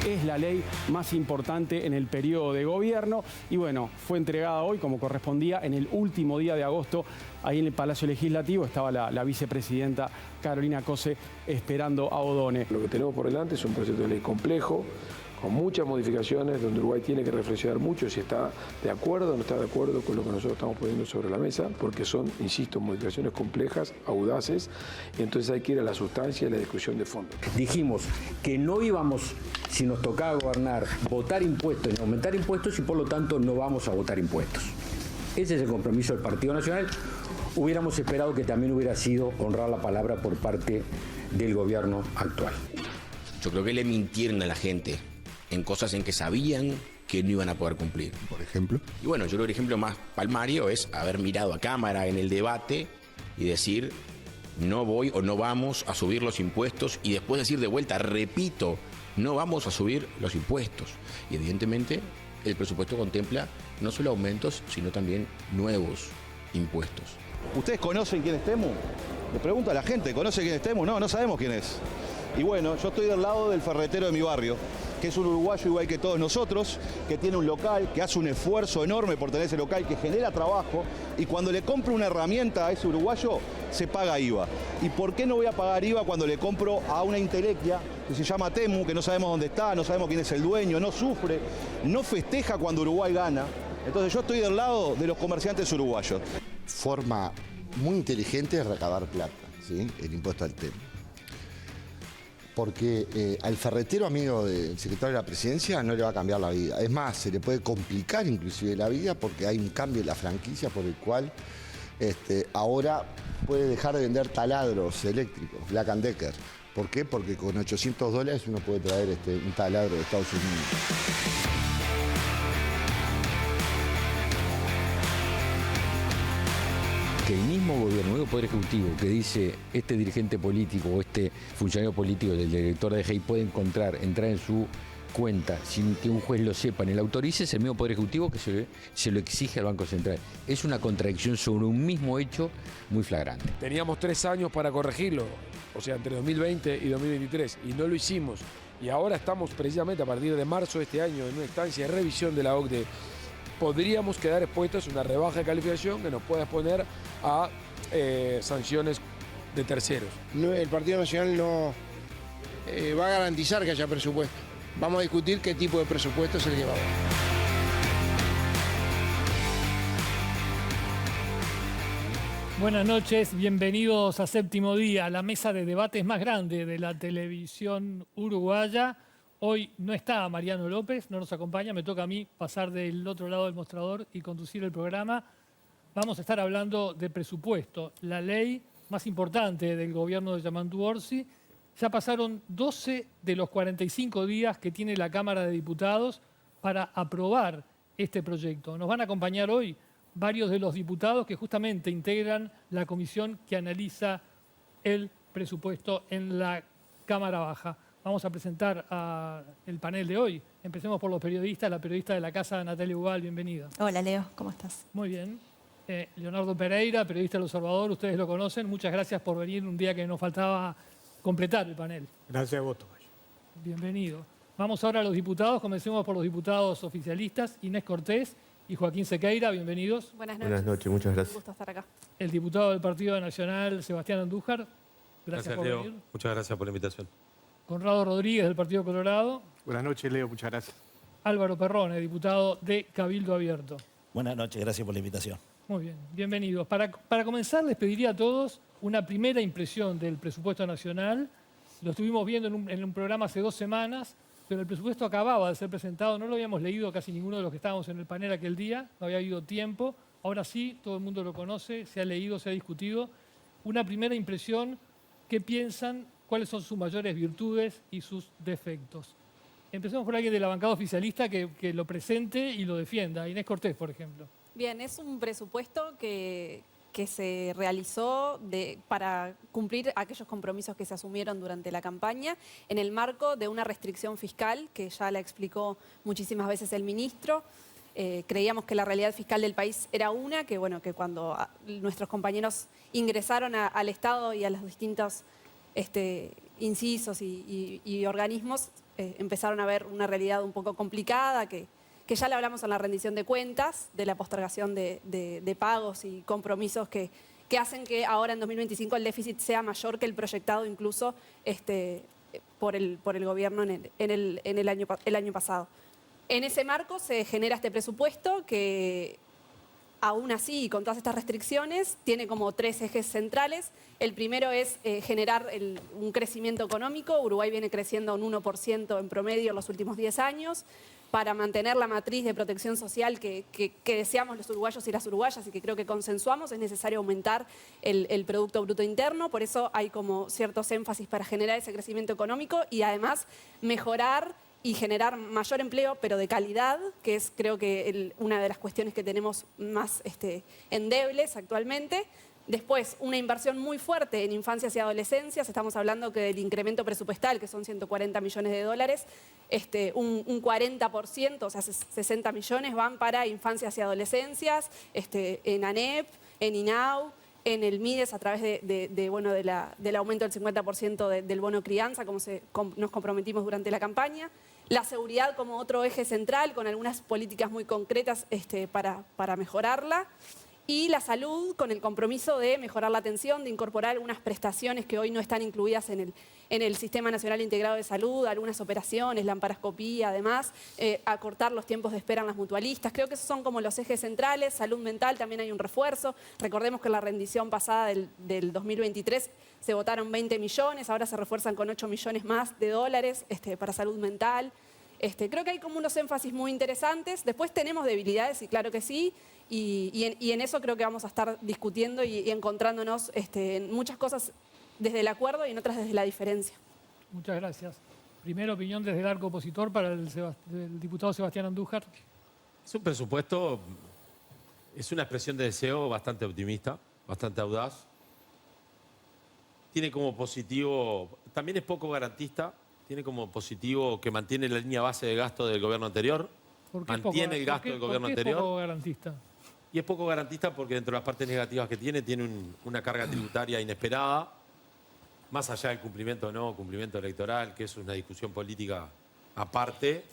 es la ley más importante en el periodo de gobierno y bueno, fue entregada hoy como correspondía en el último día de agosto. Ahí en el Palacio Legislativo estaba la vicepresidenta Carolina Cose esperando a Odone. Lo que tenemos por delante es un proyecto de ley complejo, con muchas modificaciones, donde Uruguay tiene que reflexionar mucho si está de acuerdo o no está de acuerdo con lo que nosotros estamos poniendo sobre la mesa, porque son, insisto, modificaciones complejas, audaces, y entonces hay que ir a la sustancia y a la discusión de fondo. Dijimos que no íbamos, si nos tocaba gobernar, votar impuestos ni aumentar impuestos y por lo tanto no vamos a votar impuestos. Ese es el compromiso del Partido Nacional. Hubiéramos esperado que también hubiera sido honrar la palabra por parte del gobierno actual. Yo creo que le mintieron a la gente en cosas en que sabían que no iban a poder cumplir. Por ejemplo. Y bueno, yo creo que el ejemplo más palmario es haber mirado a cámara en el debate y decir no voy o no vamos a subir los impuestos y después decir de vuelta, repito, no vamos a subir los impuestos. Y evidentemente el presupuesto contempla no solo aumentos, sino también nuevos impuestos. ¿Ustedes conocen quién es Temu? Le pregunto a la gente, ¿conoce quién es Temu? No, no sabemos quién es. Y bueno, yo estoy del lado del ferretero de mi barrio, que es un uruguayo igual que todos nosotros, que tiene un local, que hace un esfuerzo enorme por tener ese local, que genera trabajo, y cuando le compro una herramienta a ese uruguayo, se paga IVA. ¿Y por qué no voy a pagar IVA cuando le compro a una intelequia que se llama Temu, que no sabemos dónde está, no sabemos quién es el dueño, no sufre, no festeja cuando Uruguay gana? Entonces yo estoy del lado de los comerciantes uruguayos. Forma muy inteligente de recabar plata, ¿sí? El impuesto al Temu. Porque al ferretero amigo del secretario de la Presidencia no le va a cambiar la vida. Es más, se le puede complicar inclusive la vida porque hay un cambio en la franquicia por el cual ahora puede dejar de vender taladros eléctricos, Black & Decker. ¿Por qué? Porque con $800 uno puede traer un taladro de Estados Unidos. Que el mismo gobierno, el mismo Poder Ejecutivo, que dice este dirigente político o este funcionario político del director de DGI puede entrar en su cuenta sin que un juez lo sepa ni lo autorice, es el mismo Poder Ejecutivo que se lo exige al Banco Central. Es una contradicción sobre un mismo hecho muy flagrante. Teníamos 3 años para corregirlo, o sea, entre 2020 y 2023, y no lo hicimos. Y ahora estamos precisamente a partir de marzo de este año en una instancia de revisión de la OCDE. Podríamos quedar expuestos a una rebaja de calificación que nos pueda exponer a sanciones de terceros. El Partido Nacional no va a garantizar que haya presupuesto. Vamos a discutir qué tipo de presupuesto es el que va a haber. Buenas noches, bienvenidos a Séptimo Día, la mesa de debates más grande de la televisión uruguaya. Hoy no está Mariano López, no nos acompaña, me toca a mí pasar del otro lado del mostrador y conducir el programa. Vamos a estar hablando de presupuesto, la ley más importante del gobierno de Yamandu Orsi. Ya pasaron 12 de los 45 días que tiene la Cámara de Diputados para aprobar este proyecto. Nos van a acompañar hoy varios de los diputados que justamente integran la comisión que analiza el presupuesto en la Cámara Baja. Vamos a presentar el panel de hoy. Empecemos por los periodistas. La periodista de la casa, Natalia Ubal, bienvenida. Hola, Leo, ¿cómo estás? Muy bien. Leonardo Pereira, periodista del Observador, ustedes lo conocen. Muchas gracias por venir un día que nos faltaba completar el panel. Gracias a vos, Tocayo. Bienvenido. Vamos ahora a los diputados. Comencemos por los diputados oficialistas. Inés Cortés y Joaquín Sequeira, bienvenidos. Buenas noches. Buenas noches, muchas gracias. Un gusto estar acá. El diputado del Partido Nacional, Sebastián Andújar. Gracias por Leo. venir. Muchas gracias por la invitación. Conrado Rodríguez, del Partido Colorado. Buenas noches, Leo, muchas gracias. Álvaro Perrone, diputado de Cabildo Abierto. Buenas noches, gracias por la invitación. Muy bien, bienvenidos. Para comenzar, les pediría a todos una primera impresión del presupuesto nacional. Lo estuvimos viendo en un programa hace 2 semanas, pero el presupuesto acababa de ser presentado. No lo habíamos leído casi ninguno de los que estábamos en el panel aquel día. No había habido tiempo. Ahora sí, todo el mundo lo conoce, se ha leído, se ha discutido. Una primera impresión, ¿qué piensan? ¿Cuáles son sus mayores virtudes y sus defectos? Empecemos por alguien de la bancada oficialista que lo presente y lo defienda. Inés Cortés, por ejemplo. Bien, es un presupuesto que se realizó para cumplir aquellos compromisos que se asumieron durante la campaña en el marco de una restricción fiscal que ya la explicó muchísimas veces el ministro. Creíamos que la realidad fiscal del país era una, que cuando nuestros compañeros ingresaron al Estado y a los distintos incisos y organismos, empezaron a ver una realidad un poco complicada, que ya le hablamos en la rendición de cuentas, de la postergación de pagos y compromisos que hacen que ahora en 2025 el déficit sea mayor que el proyectado incluso por el gobierno el año pasado. En ese marco se genera este presupuesto que, aún así, con todas estas restricciones, tiene como 3 ejes centrales. El primero es generar un crecimiento económico. Uruguay viene creciendo un 1% en promedio en los últimos 10 años. Para mantener la matriz de protección social que deseamos los uruguayos y las uruguayas y que creo que consensuamos, es necesario aumentar el Producto Bruto Interno. Por eso hay como ciertos énfasis para generar ese crecimiento económico y además mejorar y generar mayor empleo, pero de calidad, que es creo que una de las cuestiones que tenemos más endebles actualmente. Después, una inversión muy fuerte en infancias y adolescencias. Estamos hablando que del incremento presupuestal, que son 140 millones de dólares, un 40%, o sea, 60 millones van para infancias y adolescencias, en ANEP, en INAU, en el MIDES a través del aumento del 50% del bono crianza, como nos comprometimos durante la campaña. La seguridad como otro eje central, con algunas políticas muy concretas para mejorarla. Y la salud, con el compromiso de mejorar la atención, de incorporar algunas prestaciones que hoy no están incluidas en el Sistema Nacional Integrado de Salud, algunas operaciones, la amparoscopía, además, acortar los tiempos de espera en las mutualistas. Creo que esos son como los ejes centrales. Salud mental también hay un refuerzo. Recordemos que en la rendición pasada del 2023 se votaron 20 millones, ahora se refuerzan con 8 millones más de dólares para salud mental. Creo que hay como unos énfasis muy interesantes. Después tenemos debilidades, y claro que sí, y en eso creo que vamos a estar discutiendo y encontrándonos en muchas cosas desde el acuerdo y en otras desde la diferencia. Muchas gracias. Primera opinión desde el arco opositor para el diputado Sebastián Andújar. Es un presupuesto, es una expresión de deseo bastante optimista, bastante audaz. Tiene como positivo, también es poco garantista, tiene como positivo que mantiene la línea base de gasto del gobierno anterior. Mantiene el gasto del gobierno anterior. ¿Por qué es poco garantista? Y es poco garantista porque dentro de las partes negativas que tiene una carga tributaria inesperada, más allá del cumplimiento o no, cumplimiento electoral, que es una discusión política aparte,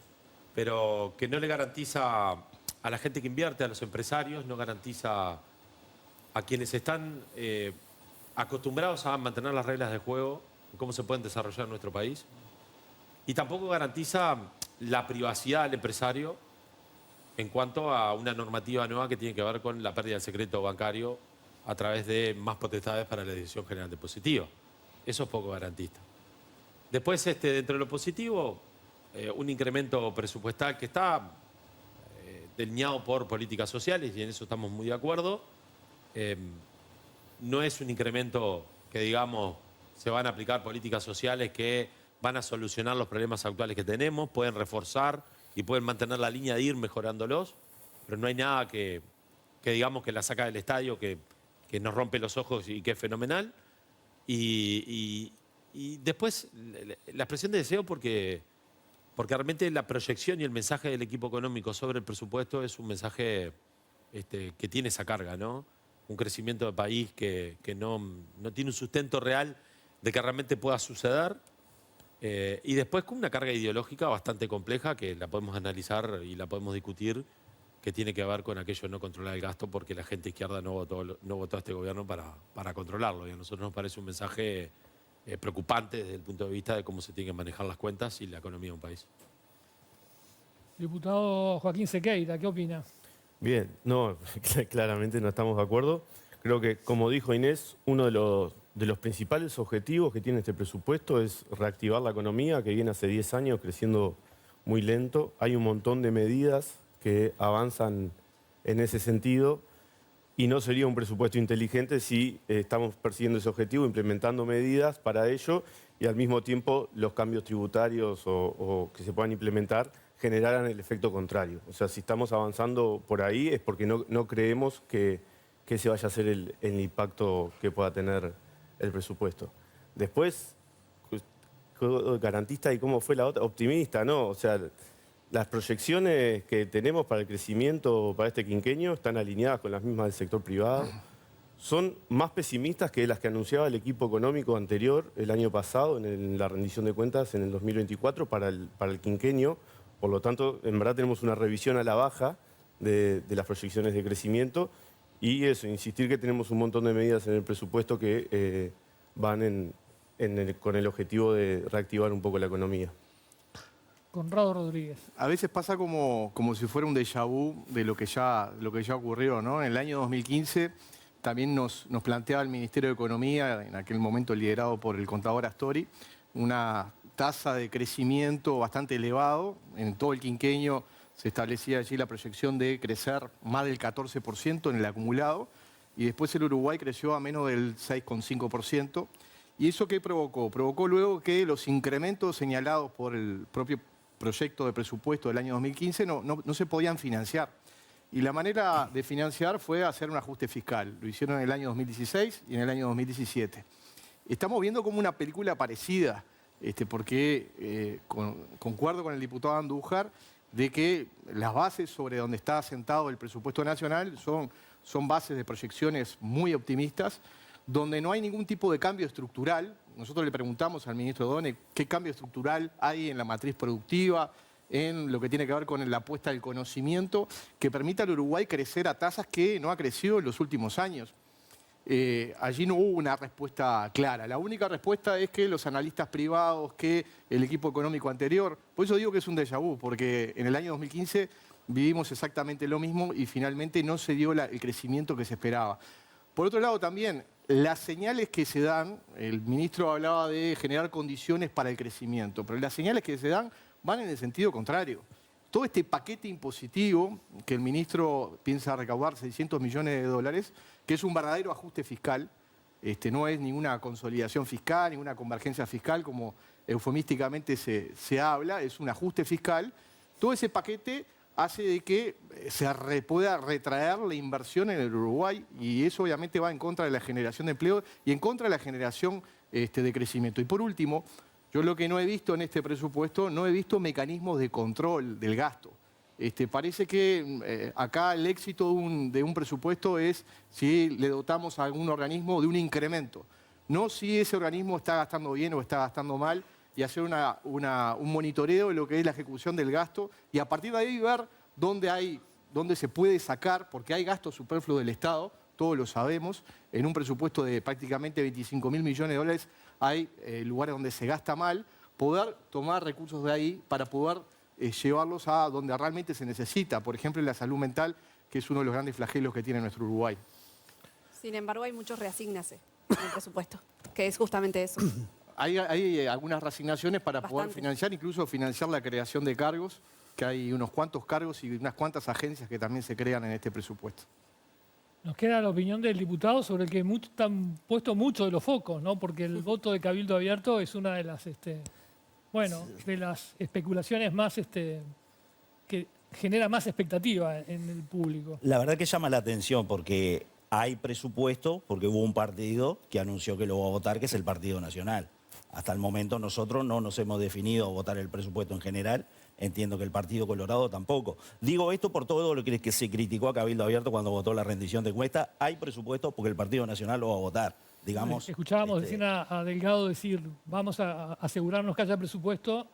pero que no le garantiza a la gente que invierte, a los empresarios, no garantiza a quienes están acostumbrados a mantener las reglas de juego, cómo se pueden desarrollar en nuestro país. Y tampoco garantiza la privacidad del empresario en cuanto a una normativa nueva que tiene que ver con la pérdida del secreto bancario a través de más potestades para la Dirección General de Positivo. Eso es poco garantista. Después, dentro de lo positivo, un incremento presupuestal que está delineado por políticas sociales, y en eso estamos muy de acuerdo. No es un incremento que, digamos, se van a aplicar políticas sociales que van a solucionar los problemas actuales que tenemos, pueden reforzar y pueden mantener la línea de ir mejorándolos, pero no hay nada que digamos que la saca del estadio, que nos rompe los ojos y que es fenomenal. Y después la expresión de deseo porque realmente la proyección y el mensaje del equipo económico sobre el presupuesto es un mensaje que tiene esa carga, ¿no? Un crecimiento de país que no tiene un sustento real de que realmente pueda suceder. Y después con una carga ideológica bastante compleja que la podemos analizar y la podemos discutir, que tiene que ver con aquello de no controlar el gasto porque la gente izquierda no votó a este gobierno para controlarlo. Y a nosotros nos parece un mensaje preocupante desde el punto de vista de cómo se tienen que manejar las cuentas y la economía de un país. Diputado Joaquín Sequeira, ¿qué opina? Bien, no, claramente no estamos de acuerdo. Creo que, como dijo Inés, uno de los principales objetivos que tiene este presupuesto es reactivar la economía, que viene hace 10 años creciendo muy lento. Hay un montón de medidas que avanzan en ese sentido y no sería un presupuesto inteligente si estamos persiguiendo ese objetivo, implementando medidas para ello y al mismo tiempo los cambios tributarios o que se puedan implementar generaran el efecto contrario. O sea, si estamos avanzando por ahí es porque no creemos que ese vaya a ser el impacto que pueda tener el presupuesto. Después, garantista y cómo fue la otra, optimista, ¿no? O sea, las proyecciones que tenemos para el crecimiento para este quinquenio están alineadas con las mismas del sector privado. son más pesimistas que las que anunciaba el equipo económico anterior el año pasado en la rendición de cuentas en el 2024 para el quinquenio. Por lo tanto, en verdad tenemos una revisión a la baja de las proyecciones de crecimiento y eso, insistir que tenemos un montón de medidas en el presupuesto que van con el objetivo de reactivar un poco la economía. Conrado Rodríguez. A veces pasa como si fuera un déjà vu de lo que ya ocurrió, ¿no? En el año 2015 también nos planteaba el Ministerio de Economía, en aquel momento liderado por el contador Astori, una tasa de crecimiento bastante elevado. En todo el quinquenio se establecía allí la proyección de crecer más del 14% en el acumulado, y después el Uruguay creció a menos del 6,5%. ¿Y eso qué provocó? Provocó luego que los incrementos señalados por el propio proyecto de presupuesto del año 2015 no se podían financiar. Y la manera de financiar fue hacer un ajuste fiscal. Lo hicieron en el año 2016 y en el año 2017. Estamos viendo como una película parecida, porque concuerdo con el diputado Andújar de que las bases sobre donde está asentado el presupuesto nacional son bases de proyecciones muy optimistas, donde no hay ningún tipo de cambio estructural. Nosotros le preguntamos al ministro Done qué cambio estructural hay en la matriz productiva, en lo que tiene que ver con la apuesta del conocimiento, que permita al Uruguay crecer a tasas que no ha crecido en los últimos años. Allí no hubo una respuesta clara. La única respuesta es que los analistas privados, que el equipo económico anterior, por eso digo que es un déjà vu, porque en el año 2015 vivimos exactamente lo mismo y finalmente no se dio el crecimiento que se esperaba. Por otro lado también, las señales que se dan, el ministro hablaba de generar condiciones para el crecimiento, pero las señales que se dan van en el sentido contrario. Todo este paquete impositivo que el ministro piensa recaudar 600 millones de dólares, que es un verdadero ajuste fiscal, no es ninguna consolidación fiscal, ninguna convergencia fiscal, como eufemísticamente se habla, es un ajuste fiscal. Todo ese paquete hace de que se pueda retraer la inversión en el Uruguay, y eso obviamente va en contra de la generación de empleo y en contra de la generación de crecimiento. Y por último, yo lo que no he visto en este presupuesto, no he visto mecanismos de control del gasto. Parece que acá el éxito de un presupuesto es si le dotamos a algún organismo de un incremento, no si ese organismo está gastando bien o está gastando mal, y hacer un monitoreo de lo que es la ejecución del gasto, y a partir de ahí ver dónde se puede sacar, porque hay gasto superfluo del Estado, todos lo sabemos. En un presupuesto de prácticamente 25.000 millones de dólares hay lugares donde se gasta mal, poder tomar recursos de ahí para poder llevarlos a donde realmente se necesita, por ejemplo en la salud mental, que es uno de los grandes flagelos que tiene nuestro Uruguay. Sin embargo, hay muchos reasígnase en el presupuesto, que es justamente eso. Hay algunas reasignaciones para poder financiar, incluso financiar la creación de cargos, que hay unos cuantos cargos y unas cuantas agencias que también se crean en este presupuesto. Nos queda la opinión del diputado sobre el que están puestos muchos de los focos, ¿no? Porque el voto de Cabildo Abierto es una de las, de las especulaciones más, que genera más expectativa en el público. La verdad que llama la atención porque hay presupuesto, porque hubo un partido que anunció que lo va a votar, que es el Partido Nacional. Hasta el momento nosotros no nos hemos definido a votar el presupuesto en general. Entiendo que el Partido Colorado tampoco. Digo esto por todo lo que se criticó a Cabildo Abierto cuando votó la rendición de cuenta. Hay presupuesto porque el Partido Nacional lo va a votar. Digamos, escuchábamos decir a Delgado decir, vamos a asegurarnos que haya presupuesto,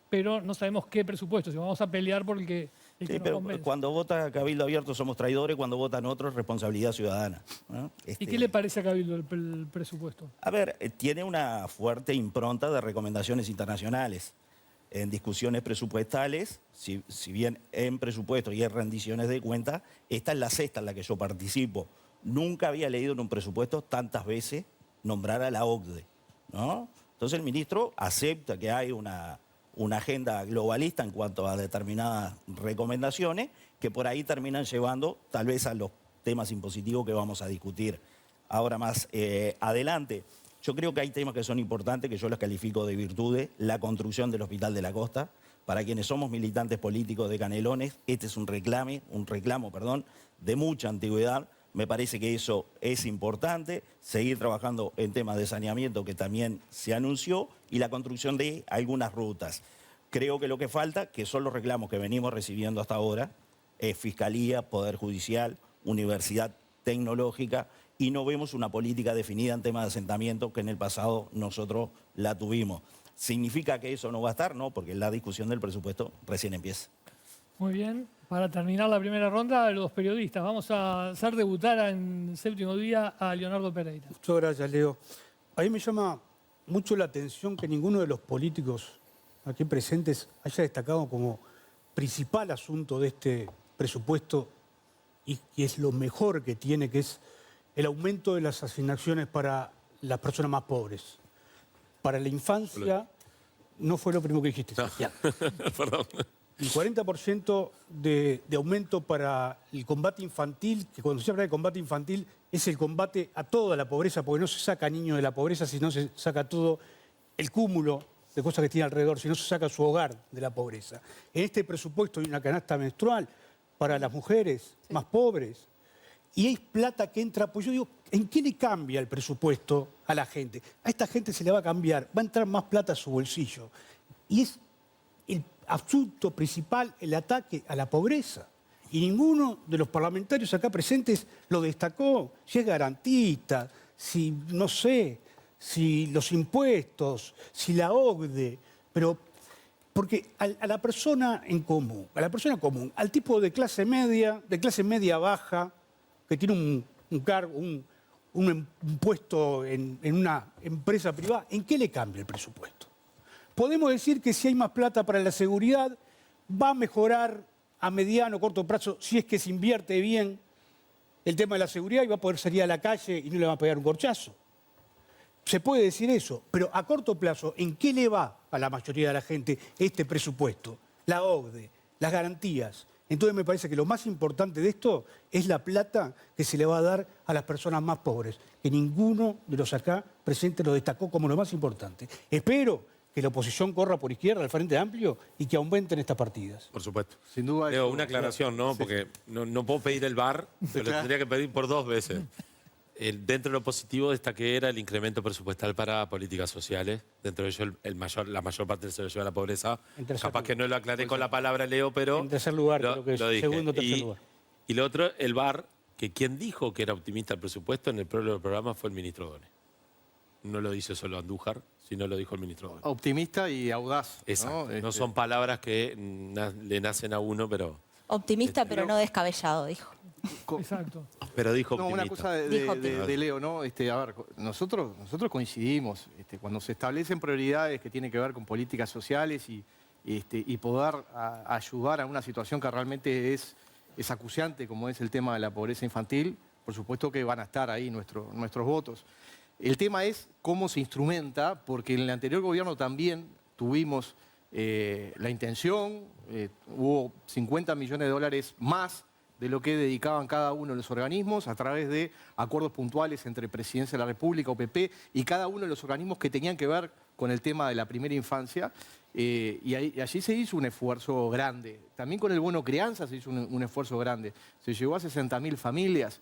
pero no sabemos qué presupuesto, si vamos a pelear por el que nos pero convence. Cuando vota Cabildo Abierto somos traidores, cuando votan otros responsabilidad ciudadana, ¿no? ¿Y qué le parece a Cabildo el presupuesto? A ver, tiene una fuerte impronta de recomendaciones internacionales. En discusiones presupuestales, si bien en presupuesto y en rendiciones de cuentas, esta es la sexta en la que yo participo. Nunca había leído en un presupuesto tantas veces nombrar a la OCDE, ¿no? Entonces el ministro acepta que hay una agenda globalista en cuanto a determinadas recomendaciones que por ahí terminan llevando tal vez a los temas impositivos que vamos a discutir ahora más adelante. Yo creo que hay temas que son importantes, que yo los califico de virtudes. La construcción del Hospital de la Costa. Para quienes somos militantes políticos de Canelones, este es un reclamo, de mucha antigüedad. Me parece que eso es importante. Seguir trabajando en temas de saneamiento, que también se anunció, y la construcción de algunas rutas. Creo que lo que falta, que son los reclamos que venimos recibiendo hasta ahora, es Fiscalía, Poder Judicial, Universidad Tecnológica, y no vemos una política definida en temas de asentamiento que en el pasado nosotros la tuvimos. ¿Significa que eso no va a estar? No, porque la discusión del presupuesto recién empieza. Muy bien. Para terminar la primera ronda, los periodistas. Vamos a hacer debutar en séptimo día a Leonardo Pereira. Muchas gracias, Leo. A mí me llama mucho la atención que ninguno de los políticos aquí presentes haya destacado como principal asunto de este presupuesto y que es lo mejor que tiene, que es el aumento de las asignaciones para las personas más pobres. Para la infancia, no fue lo primero que dijiste, Sebastián. Perdón. El 40% de aumento para el combate infantil, que cuando se habla de combate infantil es el combate a toda la pobreza, porque no se saca a niños de la pobreza, sino se saca todo el cúmulo de cosas que tiene alrededor, sino se saca su hogar de la pobreza. En este presupuesto hay una canasta menstrual para las mujeres más pobres. Y hay plata que entra, pues yo digo, ¿en qué le cambia el presupuesto a la gente? A esta gente se le va a cambiar, va a entrar más plata a su bolsillo. Y es el asunto principal, el ataque a la pobreza. Y ninguno de los parlamentarios acá presentes lo destacó. Si es garantista, si, no sé, si los impuestos, si la OCDE, pero porque a la persona en común, al tipo de clase media baja, que tiene un cargo, un puesto en una empresa privada, ¿en qué le cambia el presupuesto? Podemos decir que si hay más plata para la seguridad, va a mejorar a mediano o corto plazo, si es que se invierte bien el tema de la seguridad y va a poder salir a la calle y no le va a pegar un corchazo. Se puede decir eso, pero a corto plazo, ¿en qué le va a la mayoría de la gente este presupuesto? La OCDE, las garantías. Entonces me parece que lo más importante de esto es la plata que se le va a dar a las personas más pobres, que ninguno de los acá presentes lo destacó como lo más importante. Espero que la oposición corra por izquierda al Frente Amplio y que aumenten estas partidas. Por supuesto. Sin duda. Leo, una aclaración, ¿no? Sí. Porque no puedo pedir el VAR, pero lo tendría que pedir por 2 veces. Dentro de lo positivo destaqué era el incremento presupuestal para políticas sociales. Dentro de ello, la mayor parte se lo lleva a la pobreza. Capaz que no lo aclaré con la palabra, Leo, pero en tercer lugar, creo que es dije. segundo o tercer lugar. Y lo otro, el VAR, que quien dijo que era optimista el presupuesto en el prólogo del programa fue el ministro Donne. No lo dice solo Andújar, sino lo dijo el ministro Donne. Optimista y audaz. Exacto. ¿No? No son palabras que le nacen a uno, pero... Optimista, pero no descabellado, dijo. Exacto. Pero dijo No, optimista. una cosa de Leo, ¿no? A ver, nosotros coincidimos. Cuando se establecen prioridades que tienen que ver con políticas sociales y poder ayudar a una situación que realmente es acuciante, como es el tema de la pobreza infantil, por supuesto que van a estar ahí nuestros votos. El tema es cómo se instrumenta, porque en el anterior gobierno también tuvimos la intención, hubo 50 millones de dólares más de lo que dedicaban cada uno de los organismos a través de acuerdos puntuales entre Presidencia de la República, OPP, y cada uno de los organismos que tenían que ver con el tema de la primera infancia. Y allí se hizo un esfuerzo grande. También con el bono crianza se hizo un esfuerzo grande. Se llegó a 60.000 familias.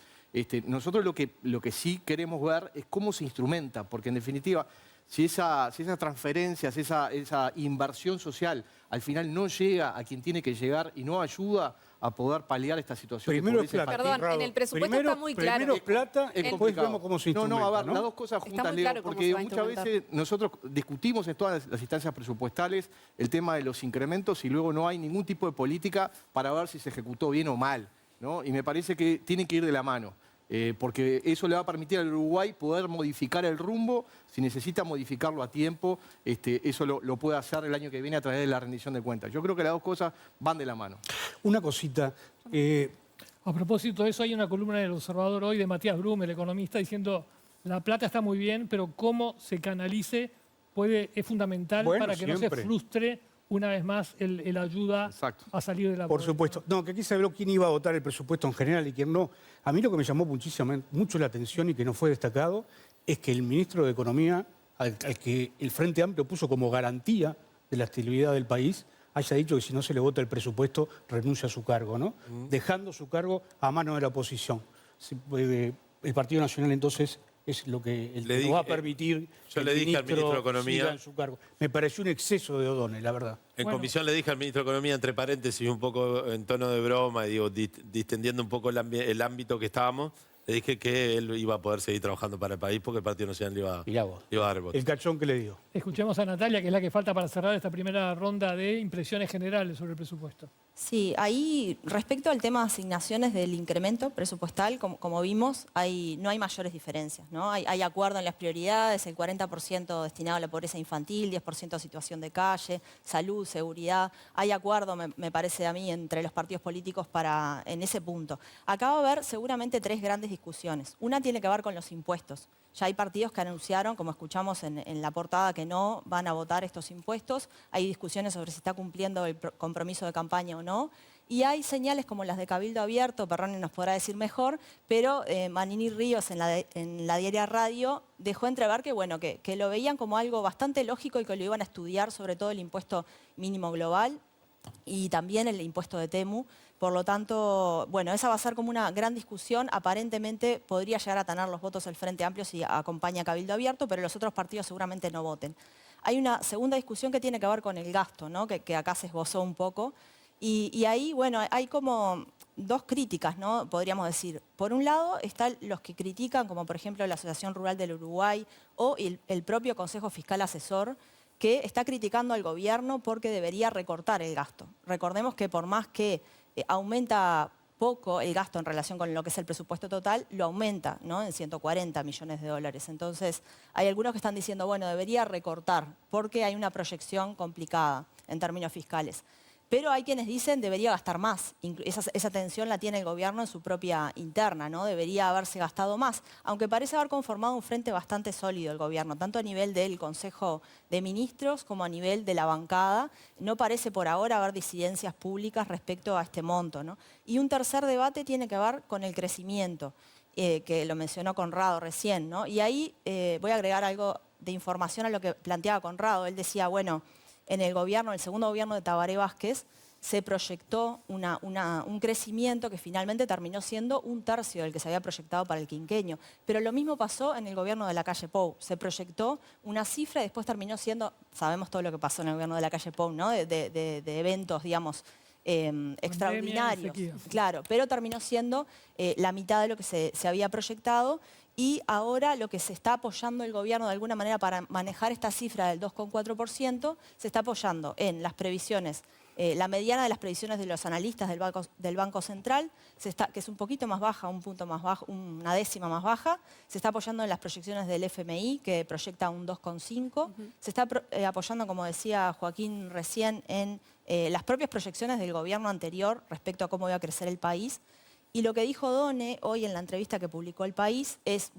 Nosotros lo que sí queremos ver es cómo se instrumenta, porque en definitiva, si esas transferencias, esa inversión social al final no llega a quien tiene que llegar y no ayuda a poder paliar esta situación. Primero es plata. Perdón, en el presupuesto está muy claro. Primero plata y después vemos cómo se instrumenta. No, a ver, las dos cosas juntas, muy Leo, claro cómo porque se va a muchas instrumentar. veces nosotros discutimos en todas las instancias presupuestales el tema de los incrementos y luego no hay ningún tipo de política para ver si se ejecutó bien o mal, ¿no? Y me parece que tienen que ir de la mano. Porque eso le va a permitir al Uruguay poder modificar el rumbo. Si necesita modificarlo a tiempo, eso lo puede hacer el año que viene a través de la rendición de cuentas. Yo creo que las dos cosas van de la mano. Una cosita. A propósito de eso, hay una columna del Observador hoy de Matías Brum, el economista, diciendo la plata está muy bien, pero cómo se canalice es fundamental para que no se frustre una vez más el ayuda a salir de la Por pobreza. supuesto. No, que aquí se habló quién iba a votar el presupuesto en general y quién no. A mí lo que me llamó mucho la atención y que no fue destacado es que el ministro de Economía, al que el Frente Amplio puso como garantía de la estabilidad del país, haya dicho que si no se le vota el presupuesto renuncia a su cargo, ¿no? Dejando su cargo a mano de la oposición. El Partido Nacional entonces es lo que nos va a permitir yo le dije al ministro de Economía siga en su cargo. Me pareció un exceso de O'Donnell, la verdad. En comisión le dije al ministro de Economía, entre paréntesis, un poco en tono de broma, digo, distendiendo un poco el ámbito que estábamos, Le dije que él iba a poder seguir trabajando para el país porque el Partido Nacional le iba a dar el voto. El cachón que le dio. Escuchemos a Natalia, que es la que falta para cerrar esta primera ronda de impresiones generales sobre el presupuesto. Sí, ahí respecto al tema de asignaciones del incremento presupuestal, como vimos, no hay mayores diferencias, ¿no? Hay acuerdo en las prioridades, el 40% destinado a la pobreza infantil, 10% a situación de calle, salud, seguridad. Hay acuerdo, me parece a mí, entre los partidos políticos en ese punto. Acá va a haber seguramente 3 grandes discusiones. Una tiene que ver con los impuestos. Ya hay partidos que anunciaron, como escuchamos en la portada, que no van a votar estos impuestos. Hay discusiones sobre si está cumpliendo el compromiso de campaña o no. Y hay señales como las de Cabildo Abierto, Perrone nos podrá decir mejor, pero Manini Ríos en la Diaria Radio dejó entrever que lo veían como algo bastante lógico y que lo iban a estudiar, sobre todo el impuesto mínimo global y también el impuesto de Temu. Por lo tanto, esa va a ser como una gran discusión. Aparentemente podría llegar a tener los votos del Frente Amplio si acompaña a Cabildo Abierto, pero los otros partidos seguramente no voten. Hay una segunda discusión que tiene que ver con el gasto, ¿no? que acá se esbozó un poco. Y ahí, hay como 2 críticas, ¿no? Podríamos decir. Por un lado, están los que critican, como por ejemplo la Asociación Rural del Uruguay o el propio Consejo Fiscal Asesor, que está criticando al gobierno porque debería recortar el gasto. Recordemos que por más que aumenta poco el gasto en relación con lo que es el presupuesto total, lo aumenta, ¿no? En 140 millones de dólares. Entonces, hay algunos que están diciendo, debería recortar porque hay una proyección complicada en términos fiscales. Pero hay quienes dicen debería gastar más. Esa tensión la tiene el gobierno en su propia interna, ¿no? Debería haberse gastado más, aunque parece haber conformado un frente bastante sólido el gobierno, tanto a nivel del Consejo de Ministros como a nivel de la bancada. No parece por ahora haber disidencias públicas respecto a este monto, ¿no? Y un tercer debate tiene que ver con el crecimiento, que lo mencionó Conrado recién, ¿no? Y ahí voy a agregar algo de información a lo que planteaba Conrado. Él decía, en el segundo gobierno de Tabaré Vázquez, se proyectó un crecimiento que finalmente terminó siendo 1/3 del que se había proyectado para el quinquenio. Pero lo mismo pasó en el gobierno de Lacalle Pou. Se proyectó una cifra y después terminó siendo, sabemos todo lo que pasó en el gobierno de Lacalle Pou, ¿no? de eventos, digamos, extraordinarios. Claro, pero terminó siendo la mitad de lo que se había proyectado. Y ahora lo que se está apoyando el gobierno de alguna manera para manejar esta cifra del 2,4%, se está apoyando en las previsiones, la mediana de las previsiones de los analistas del Banco Central, que es un poquito más baja, un punto más bajo, una décima más baja. Se está apoyando en las proyecciones del FMI, que proyecta un 2,5%. Se está apoyando, como decía Joaquín recién, en las propias proyecciones del gobierno anterior respecto a cómo iba a crecer el país. Y lo que dijo Odone hoy en la entrevista que publicó El País es,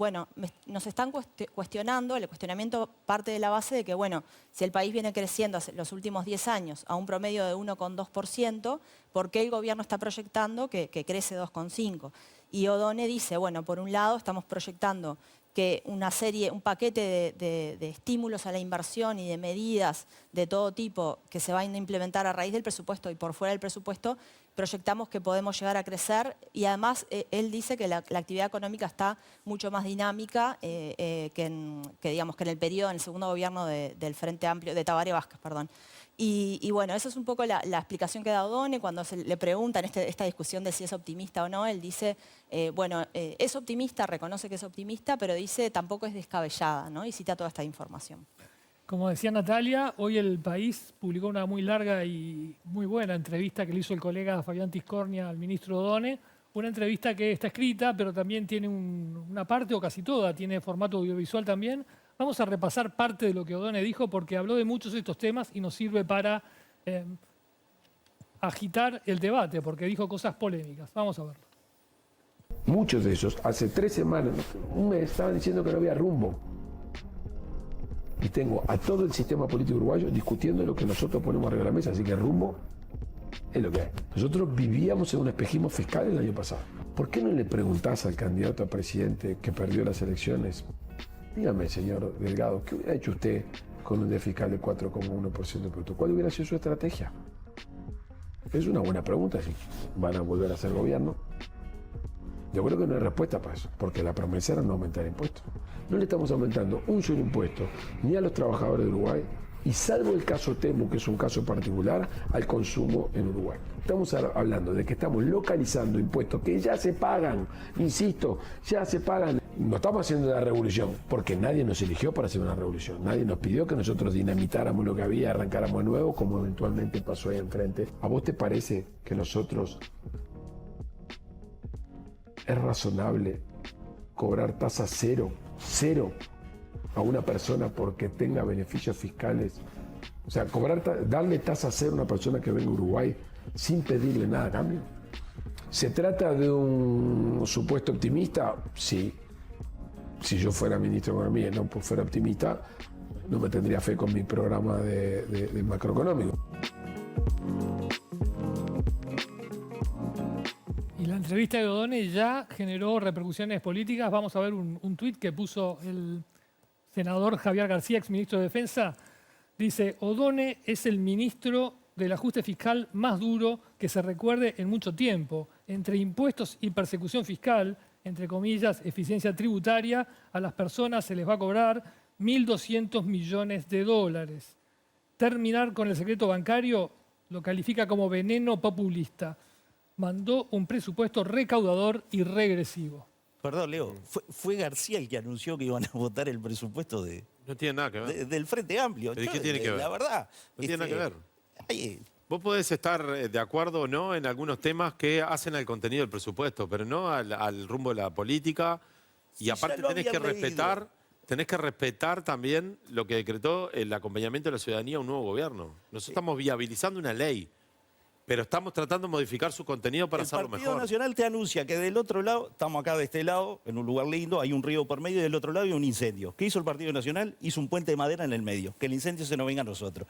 nos están cuestionando, el cuestionamiento parte de la base de que, si el país viene creciendo los últimos 10 años a un promedio de 1,2%, ¿por qué el gobierno está proyectando que crece 2,5%? Y Odone dice, por un lado estamos proyectando que un paquete de estímulos a la inversión y de medidas de todo tipo que se van a implementar a raíz del presupuesto y por fuera del presupuesto, proyectamos que podemos llegar a crecer y además él dice que la actividad económica está mucho más dinámica que en el periodo, en el segundo gobierno del Frente Amplio, de Tabaré Vázquez, perdón. Y esa es un poco la explicación que da Odone cuando se le preguntan esta discusión de si es optimista o no. Él dice, es optimista, reconoce que es optimista, pero dice tampoco es descabellada, ¿no? Y cita toda esta información. Como decía Natalia, hoy El País publicó una muy larga y muy buena entrevista que le hizo el colega Fabián Tiscornia al ministro Odone. Una entrevista que está escrita, pero también tiene una parte, o casi toda, tiene formato audiovisual también. Vamos a repasar parte de lo que Odone dijo porque habló de muchos de estos temas y nos sirve para agitar el debate, porque dijo cosas polémicas. Vamos a verlo. Muchos de esos, hace 3 semanas, un mes, estaban diciendo que no había rumbo. Y tengo a todo el sistema político uruguayo discutiendo lo que nosotros ponemos arriba de la mesa, así que el rumbo es lo que hay. Nosotros vivíamos en un espejismo fiscal el año pasado. ¿Por qué no le preguntás al candidato a presidente que perdió las elecciones? Dígame, señor Delgado, ¿qué hubiera hecho usted con un déficit fiscal de 4,1% de producto? ¿Cuál hubiera sido su estrategia? Es una buena pregunta, si van a volver a ser gobierno. Yo creo que no hay respuesta para eso, porque la promesa era no aumentar impuestos. No le estamos aumentando un solo impuesto ni a los trabajadores de Uruguay, y salvo el caso Temu, que es un caso particular, al consumo en Uruguay. Estamos hablando de que estamos localizando impuestos que ya se pagan, insisto, ya se pagan. No estamos haciendo una revolución, porque nadie nos eligió para hacer una revolución. Nadie nos pidió que nosotros dinamitáramos lo que había, arrancáramos de nuevo, como eventualmente pasó ahí enfrente. ¿A vos te parece que nosotros es razonable cobrar tasa cero a una persona porque tenga beneficios fiscales? O sea, darle tasa cero a una persona que venga a Uruguay sin pedirle nada a cambio. ¿Se trata de un supuesto optimista? Sí. Si yo fuera ministro de Economía y no fuera optimista, no me tendría fe con mi programa de macroeconómico. Y la entrevista de Odone ya generó repercusiones políticas. Vamos a ver un tuit que puso el senador Javier García, exministro de Defensa. Dice: Odone es el ministro del ajuste fiscal más duro que se recuerde en mucho tiempo. Entre impuestos y persecución fiscal, entre comillas, eficiencia tributaria, a las personas se les va a cobrar 1.200 millones de dólares. Terminar con el secreto bancario lo califica como veneno populista. Mandó un presupuesto recaudador y regresivo. Perdón, Leo, fue García el que anunció que iban a votar el presupuesto No tiene nada que ver. del Frente Amplio. ¿Pero qué tiene que ver? La verdad. No tiene nada que ver. Vos podés estar de acuerdo o no en algunos temas que hacen al contenido del presupuesto, pero no al rumbo de la política. Y aparte tenés que respetar también lo que decretó el acompañamiento de la ciudadanía a un nuevo gobierno. Nosotros estamos viabilizando una ley, pero estamos tratando de modificar su contenido para hacerlo mejor. El Partido Nacional te anuncia que del otro lado, estamos acá de este lado, en un lugar lindo, hay un río por medio y del otro lado hay un incendio. ¿Qué hizo el Partido Nacional? Hizo un puente de madera en el medio, que el incendio se nos venga a nosotros.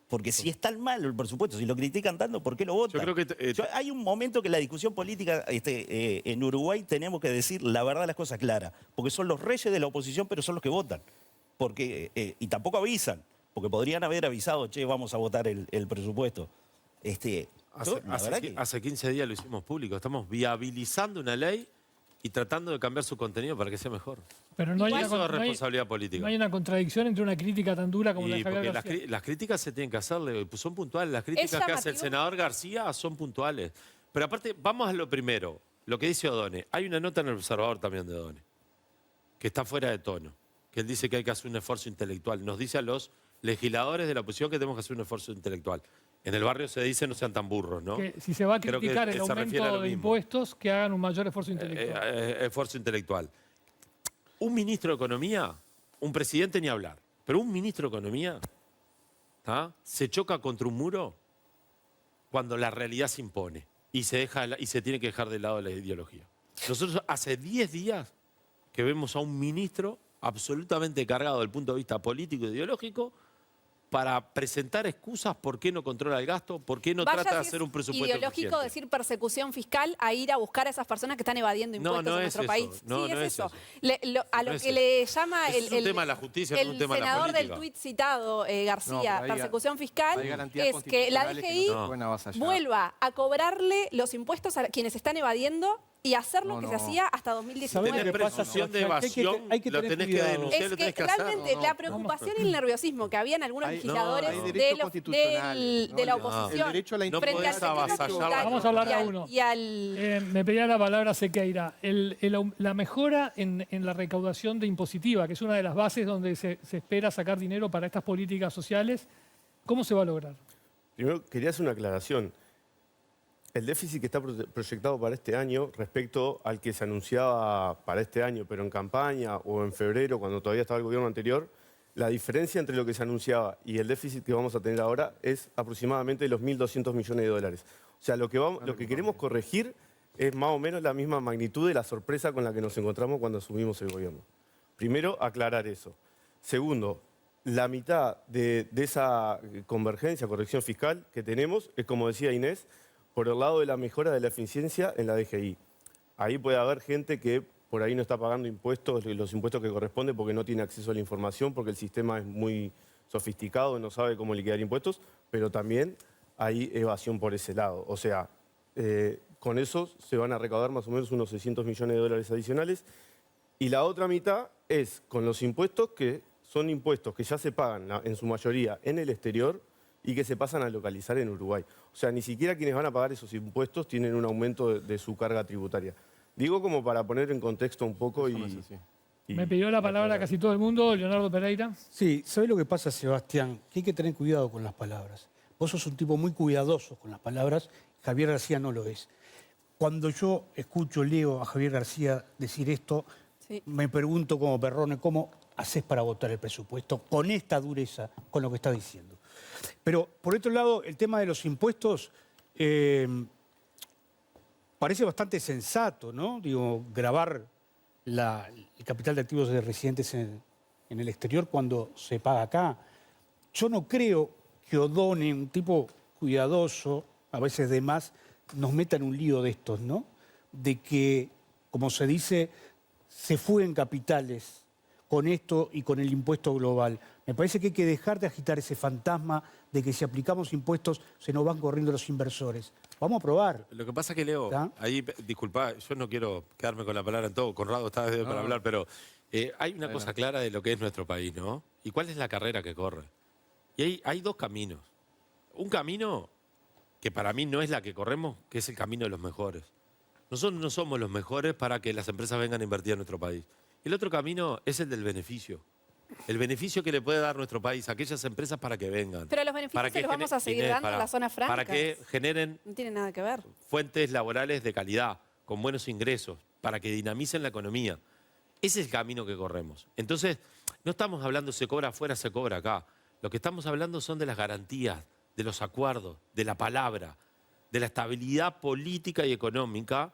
Porque si es tan malo el presupuesto, si lo critican tanto, ¿por qué lo votan? Yo creo que hay un momento que la discusión política en Uruguay tenemos que decir la verdad, las cosas claras. Porque son los reyes de la oposición, pero son los que votan. Y tampoco avisan. Porque podrían haber avisado, che, vamos a votar el presupuesto. Hace 15 días lo hicimos público. Estamos viabilizando una ley y tratando de cambiar su contenido para que sea mejor. Pero no hay Eso es responsabilidad política. No hay una contradicción entre una crítica tan dura como la de Javier García. Las críticas se tienen que hacer, son puntuales. Las críticas que hace el senador García son puntuales. Pero aparte, vamos a lo primero, lo que dice Odone. Hay una nota en El Observador también de Odone, que está fuera de tono, que él dice que hay que hacer un esfuerzo intelectual. Nos dice a los legisladores de la oposición que tenemos que hacer un esfuerzo intelectual. En el barrio se dice no sean tan burros, ¿no? Que si se va a criticar el aumento de impuestos, que hagan un mayor esfuerzo intelectual. Esfuerzo intelectual. Un ministro de Economía, un presidente ni hablar, pero un ministro de Economía se choca contra un muro cuando la realidad se impone y se tiene que dejar de lado la ideología. Nosotros hace 10 días que vemos a un ministro absolutamente cargado del punto de vista político e ideológico para presentar excusas por qué no controla el gasto, por qué no trata de hacer un presupuesto ideológico eficiente. decir persecución fiscal a ir a buscar a esas personas que están evadiendo impuestos en nuestro país. No, sí, no es es eso. eso. A lo que le llama es un tema de la justicia, no es un tema de la senador del política. tuit citado, García, persecución fiscal, es que la DGI No. vuelva a cobrarle los impuestos a quienes están evadiendo y hacer lo que se hacía hasta 2019. Tener presunción de evasión, lo tenés que denunciar, Es lo tenés que que hacer. realmente la preocupación y el nerviosismo que había en algunos legisladores de la oposición frente al secreto tributario. Vamos a hablar a uno. Me pedía la palabra Sequeira. La mejora en la recaudación de impositiva, que es una de las bases donde se espera sacar dinero para estas políticas sociales, ¿cómo se va a lograr? Primero, quería hacer una aclaración. El déficit que está proyectado para este año respecto al que se anunciaba para este año, pero en campaña o en febrero, cuando todavía estaba el gobierno anterior, la diferencia entre lo que se anunciaba y el déficit que vamos a tener ahora es aproximadamente los 1.200 millones de dólares. O sea, lo que queremos corregir es más o menos la misma magnitud de la sorpresa con la que nos encontramos cuando asumimos el gobierno. Primero, aclarar eso. Segundo, la mitad de esa convergencia, corrección fiscal que tenemos es, como decía Inés, por el lado de la mejora de la eficiencia en la DGI. Ahí puede haber gente que por ahí no está pagando impuestos, los impuestos que corresponden porque no tiene acceso a la información, porque el sistema es muy sofisticado y no sabe cómo liquidar impuestos, pero también hay evasión por ese lado. O sea, con eso se van a recaudar más o menos unos 600 millones de dólares adicionales. Y la otra mitad es con los impuestos que son impuestos que ya se pagan en su mayoría en el exterior y que se pasan a localizar en Uruguay. O sea, ni siquiera quienes van a pagar esos impuestos tienen un aumento de su carga tributaria. Digo como para poner en contexto un poco Me pidió la palabra casi todo el mundo, Leonardo Pereira. Sí, ¿sabés lo que pasa, Sebastián? Que hay que tener cuidado con las palabras. Vos sos un tipo muy cuidadoso con las palabras, Javier García no lo es. Cuando yo escucho, leo a Javier García decir esto, me pregunto como Perrone, ¿cómo haces para votar el presupuesto con esta dureza, con lo que está diciendo? Pero, por otro lado, el tema de los impuestos parece bastante sensato, ¿no? Digo, gravar el capital de activos de residentes en el exterior cuando se paga acá. Yo no creo que O'Donnell, un tipo cuidadoso, a veces de más, nos meta en un lío de estos, ¿no? De que, como se dice, se fuguen capitales con esto y con el impuesto global. Me parece que hay que dejar de agitar ese fantasma de que si aplicamos impuestos se nos van corriendo los inversores. Vamos a probar. Lo que pasa es que, Leo, ahí, disculpa, yo no quiero quedarme con la palabra en todo, Conrado está para hablar, pero hay una cosa clara de lo que es nuestro país, ¿no? ¿Y cuál es la carrera que corre? Y hay dos caminos. Un camino que para mí no es la que corremos, que es el camino de los mejores. Nosotros no somos los mejores para que las empresas vengan a invertir en nuestro país. El otro camino es el del beneficio. El beneficio que le puede dar nuestro país a aquellas empresas para que vengan. Pero los beneficios se los vamos a seguir dando en las zonas francas. Para que generen no tiene nada que ver. Fuentes laborales de calidad, con buenos ingresos, para que dinamicen la economía. Ese es el camino que corremos. Entonces, no estamos hablando se cobra afuera, se cobra acá. Lo que estamos hablando son de las garantías, de los acuerdos, de la palabra, de la estabilidad política y económica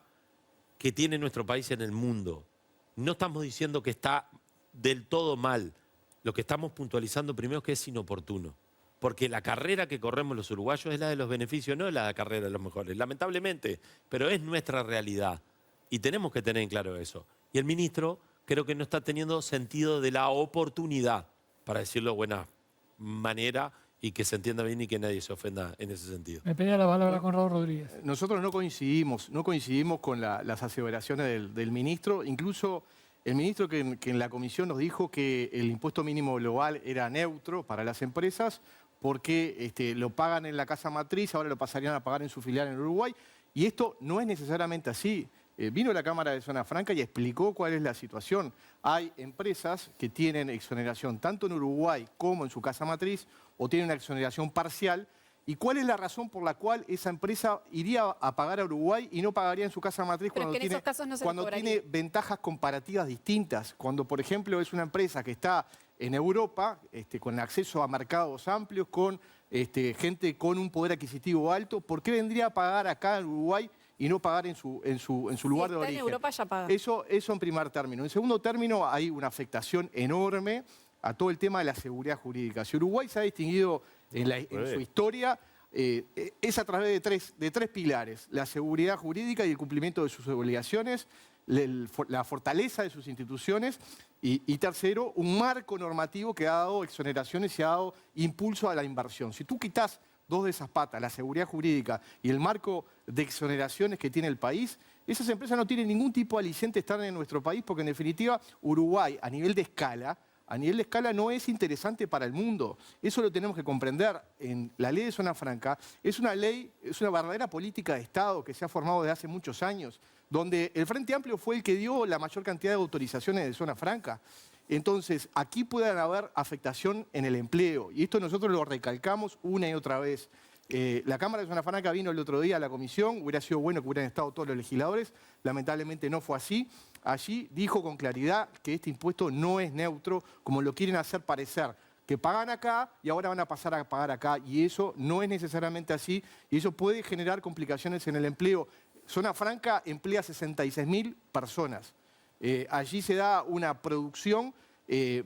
que tiene nuestro país en el mundo. No estamos diciendo que está del todo mal. Lo que estamos puntualizando primero es que es inoportuno. Porque la carrera que corremos los uruguayos es la de los beneficios, no es la carrera de los mejores. Lamentablemente, pero es nuestra realidad. Y tenemos que tener en claro eso. Y el ministro creo que no está teniendo sentido de la oportunidad, para decirlo de buena manera, y que se entienda bien y que nadie se ofenda en ese sentido. Me pedía la palabra Conrado Rodríguez. Nosotros no coincidimos con las aseveraciones del ministro. Incluso el ministro que en la comisión nos dijo que el impuesto mínimo global era neutro para las empresas porque lo pagan en la casa matriz, ahora lo pasarían a pagar en su filial en Uruguay. Y esto no es necesariamente así. Vino la Cámara de Zona Franca y explicó cuál es la situación. Hay empresas que tienen exoneración tanto en Uruguay como en su casa matriz o tienen una exoneración parcial. ¿Y cuál es la razón por la cual esa empresa iría a pagar a Uruguay y no pagaría en su casa matriz cuando tiene ventajas comparativas distintas? Cuando, por ejemplo, es una empresa que está en Europa, con acceso a mercados amplios, con gente con un poder adquisitivo alto, ¿por qué vendría a pagar acá en Uruguay y no pagar en su lugar de origen? En Europa ya paga. Eso en primer término. En segundo término, hay una afectación enorme a todo el tema de la seguridad jurídica. Si Uruguay se ha distinguido en su historia, es a través de tres pilares: la seguridad jurídica y el cumplimiento de sus obligaciones, la fortaleza de sus instituciones y tercero, un marco normativo que ha dado exoneraciones y ha dado impulso a la inversión. Si tú quitas dos de esas patas, la seguridad jurídica y el marco de exoneraciones que tiene el país, esas empresas no tienen ningún tipo de aliciente estar en nuestro país porque, en definitiva, Uruguay, a nivel de escala, no es interesante para el mundo. Eso lo tenemos que comprender. En la ley de Zona Franca es una verdadera política de Estado que se ha formado desde hace muchos años, donde el Frente Amplio fue el que dio la mayor cantidad de autorizaciones de Zona Franca. Entonces, aquí puede haber afectación en el empleo, y esto nosotros lo recalcamos una y otra vez. La Cámara de Zona Franca vino el otro día a la comisión, hubiera sido bueno que hubieran estado todos los legisladores, lamentablemente no fue así. Allí dijo con claridad que este impuesto no es neutro, como lo quieren hacer parecer, que pagan acá y ahora van a pasar a pagar acá, y eso no es necesariamente así, y eso puede generar complicaciones en el empleo. Zona Franca emplea 66.000 personas. Allí se da una producción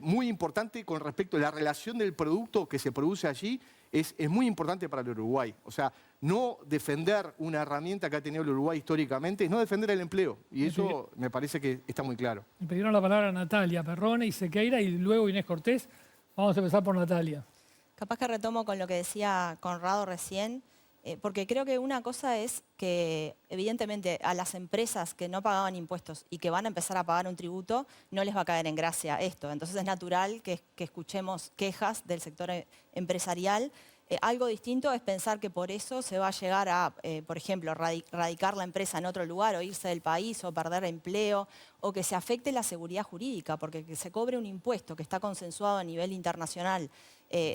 muy importante con respecto a la relación del producto que se produce allí, es muy importante para el Uruguay. O sea, no defender una herramienta que ha tenido el Uruguay históricamente es no defender el empleo. Y eso me parece que está muy claro. Me pidieron la palabra Natalia Perrone y Sequeira y luego Inés Cortés. Vamos a empezar por Natalia. Capaz que retomo con lo que decía Conrado recién. Porque creo que una cosa es que, evidentemente, a las empresas que no pagaban impuestos y que van a empezar a pagar un tributo, no les va a caer en gracia esto. Entonces es natural que escuchemos quejas del sector empresarial. Algo distinto es pensar que por eso se va a llegar a, por ejemplo, radicar la empresa en otro lugar o irse del país o perder empleo, o que se afecte la seguridad jurídica, porque que se cobre un impuesto que está consensuado a nivel internacional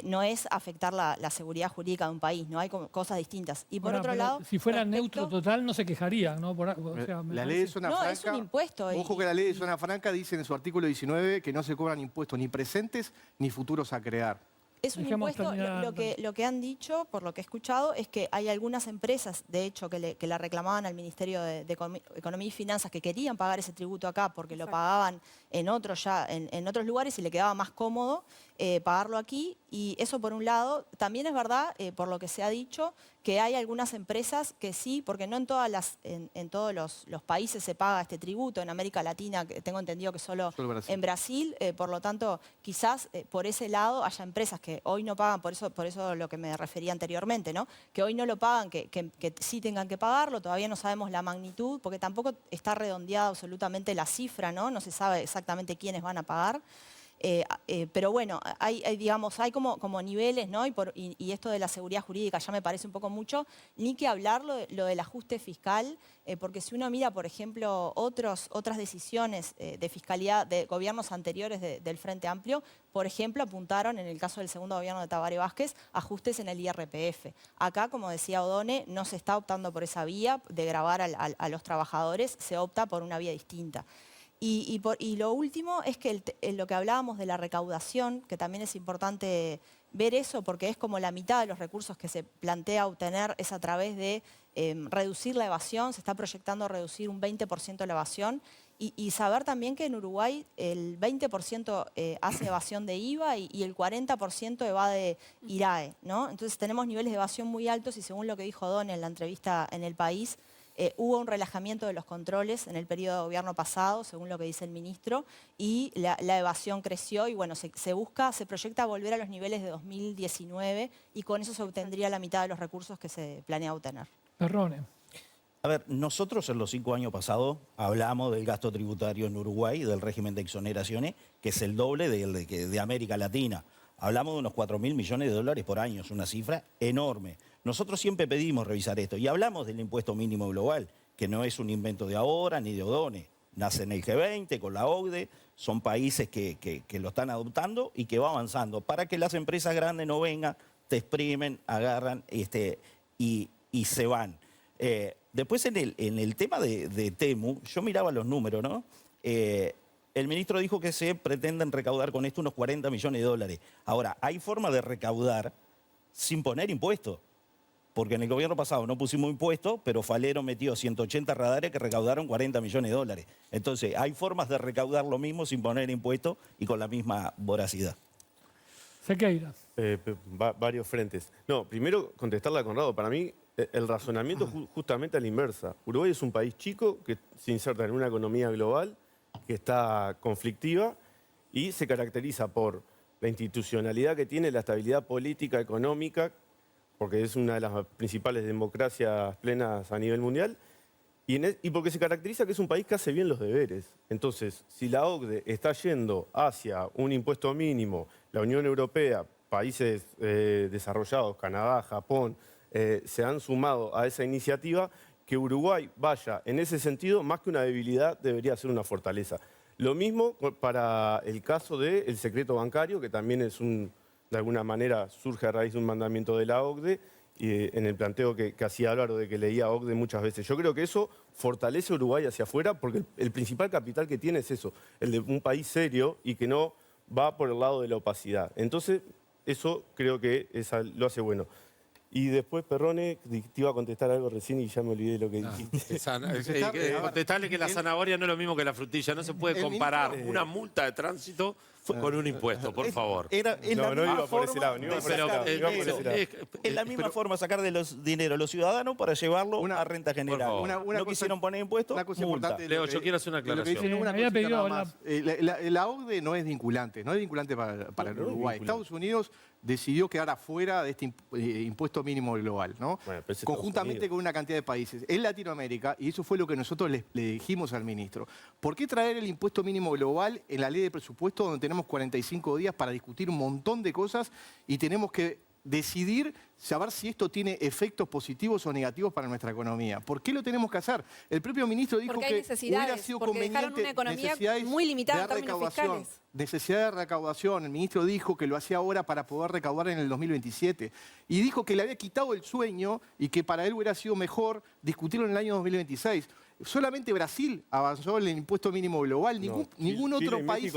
no es afectar la seguridad jurídica de un país, no hay cosas distintas. Y por Ahora, otro pero lado... si fuera neutro total no se quejarían, ¿no? La ley de zona franca... es un impuesto. Ojo que la ley de zona franca dice en su artículo 19 que no se cobran impuestos ni presentes ni futuros a crear. Es un impuesto, lo que han dicho, por lo que he escuchado, es que hay algunas empresas, de hecho, que la reclamaban al Ministerio de Economía y Finanzas, que querían pagar ese tributo acá porque lo pagaban en otros lugares y le quedaba más cómodo pagarlo aquí. Y eso por un lado. También es verdad, por lo que se ha dicho, que hay algunas empresas que sí, porque no en todos los países se paga este tributo. En América Latina tengo entendido que solo en Brasil, por lo tanto, quizás por ese lado haya empresas que hoy no pagan, por eso lo que me refería anteriormente, ¿no? Que hoy no lo pagan, que sí tengan que pagarlo. Todavía no sabemos la magnitud, porque tampoco está redondeada absolutamente la cifra, ¿no? No se sabe exactamente quiénes van a pagar. Pero bueno, hay como niveles, ¿no? Y esto de la seguridad jurídica ya me parece un poco mucho, ni que hablar lo del ajuste fiscal, porque si uno mira, por ejemplo, otras decisiones de fiscalidad de gobiernos anteriores del Frente Amplio, por ejemplo, apuntaron, en el caso del segundo gobierno de Tabaré Vázquez, ajustes en el IRPF. Acá, como decía Odone, no se está optando por esa vía de gravar a los trabajadores, se opta por una vía distinta. Y lo último es que lo que hablábamos de la recaudación, que también es importante ver eso, porque es como la mitad de los recursos que se plantea obtener es a través de reducir la evasión. Se está proyectando reducir un 20% la evasión. Y saber también que en Uruguay el 20% hace evasión de IVA y el 40% evade IRAE, ¿no? Entonces tenemos niveles de evasión muy altos y según lo que dijo Don en la entrevista en El País, hubo un relajamiento de los controles en el periodo de gobierno pasado, según lo que dice el ministro, y la evasión creció y bueno, se proyecta volver a los niveles de 2019 y con eso se obtendría la mitad de los recursos que se planea obtener. Perrone. A ver, nosotros en los 5 años pasados hablamos del gasto tributario en Uruguay y del régimen de exoneraciones, que es el doble de América Latina. Hablamos de unos 4.000 millones de dólares por año, es una cifra enorme. Nosotros siempre pedimos revisar esto y hablamos del impuesto mínimo global, que no es un invento de ahora ni de Odone. Nace en el G20, con la OCDE, son países que lo están adoptando y que va avanzando para que las empresas grandes no vengan, te exprimen, agarran y se van. Después en el tema de Temu, yo miraba los números, ¿no? El ministro dijo que se pretenden recaudar con esto unos 40 millones de dólares. Ahora, hay forma de recaudar sin poner impuestos. Porque en el gobierno pasado no pusimos impuestos, pero Falero metió 180 radares que recaudaron 40 millones de dólares. Entonces, hay formas de recaudar lo mismo sin poner impuestos y con la misma voracidad. Sequeira. Varios frentes. No, primero contestarle a Conrado. Para mí, el razonamiento justamente a la inversa. Uruguay es un país chico que se inserta en una economía global que está conflictiva y se caracteriza por la institucionalidad que tiene, la estabilidad política, económica, porque es una de las principales democracias plenas a nivel mundial, y porque se caracteriza que es un país que hace bien los deberes. Entonces, si la OCDE está yendo hacia un impuesto mínimo, la Unión Europea, países desarrollados, Canadá, Japón, se han sumado a esa iniciativa, que Uruguay vaya en ese sentido, más que una debilidad, debería ser una fortaleza. Lo mismo para el caso del secreto bancario, que también es de alguna manera surge a raíz de un mandamiento de la OCDE, y en el planteo que hacía Álvaro de que leía OCDE muchas veces. Yo creo que eso fortalece a Uruguay hacia afuera, porque el principal capital que tiene es eso, el de un país serio y que no va por el lado de la opacidad. Entonces, eso creo que lo hace bueno. Y después, Perrone, te iba a contestar algo recién y ya me olvidé lo que dijiste. Contestarle que la zanahoria no es lo mismo que la frutilla. No se puede comparar una multa de tránsito con un impuesto, por favor. No iba por ese lado. Es la misma forma sacar de los dinero a los ciudadanos para llevarlo a renta general. No quisieron poner impuestos, multa. Leo, yo quiero hacer una aclaración. La OCDE no es vinculante, para el Uruguay. Estados Unidos decidió quedar afuera de este impuesto mínimo global, ¿no? Bueno, pero es Conjuntamente Estados con una cantidad de países. En Latinoamérica, y eso fue lo que nosotros le dijimos al ministro, ¿por qué traer el impuesto mínimo global en la ley de presupuesto donde tenemos 45 días para discutir un montón de cosas y tenemos que decidir, saber si esto tiene efectos positivos o negativos para nuestra economía? ¿Por qué lo tenemos que hacer? El propio ministro dijo Porque hay que necesidades, hubiera sido porque dejaron conveniente una economía necesidades muy limitada en de términos recaudación. fiscales. Necesidad de recaudación. El ministro dijo que lo hacía ahora para poder recaudar en el 2027. Y dijo que le había quitado el sueño y que para él hubiera sido mejor discutirlo en el año 2026. Solamente Brasil avanzó en el impuesto mínimo global. Ningún otro país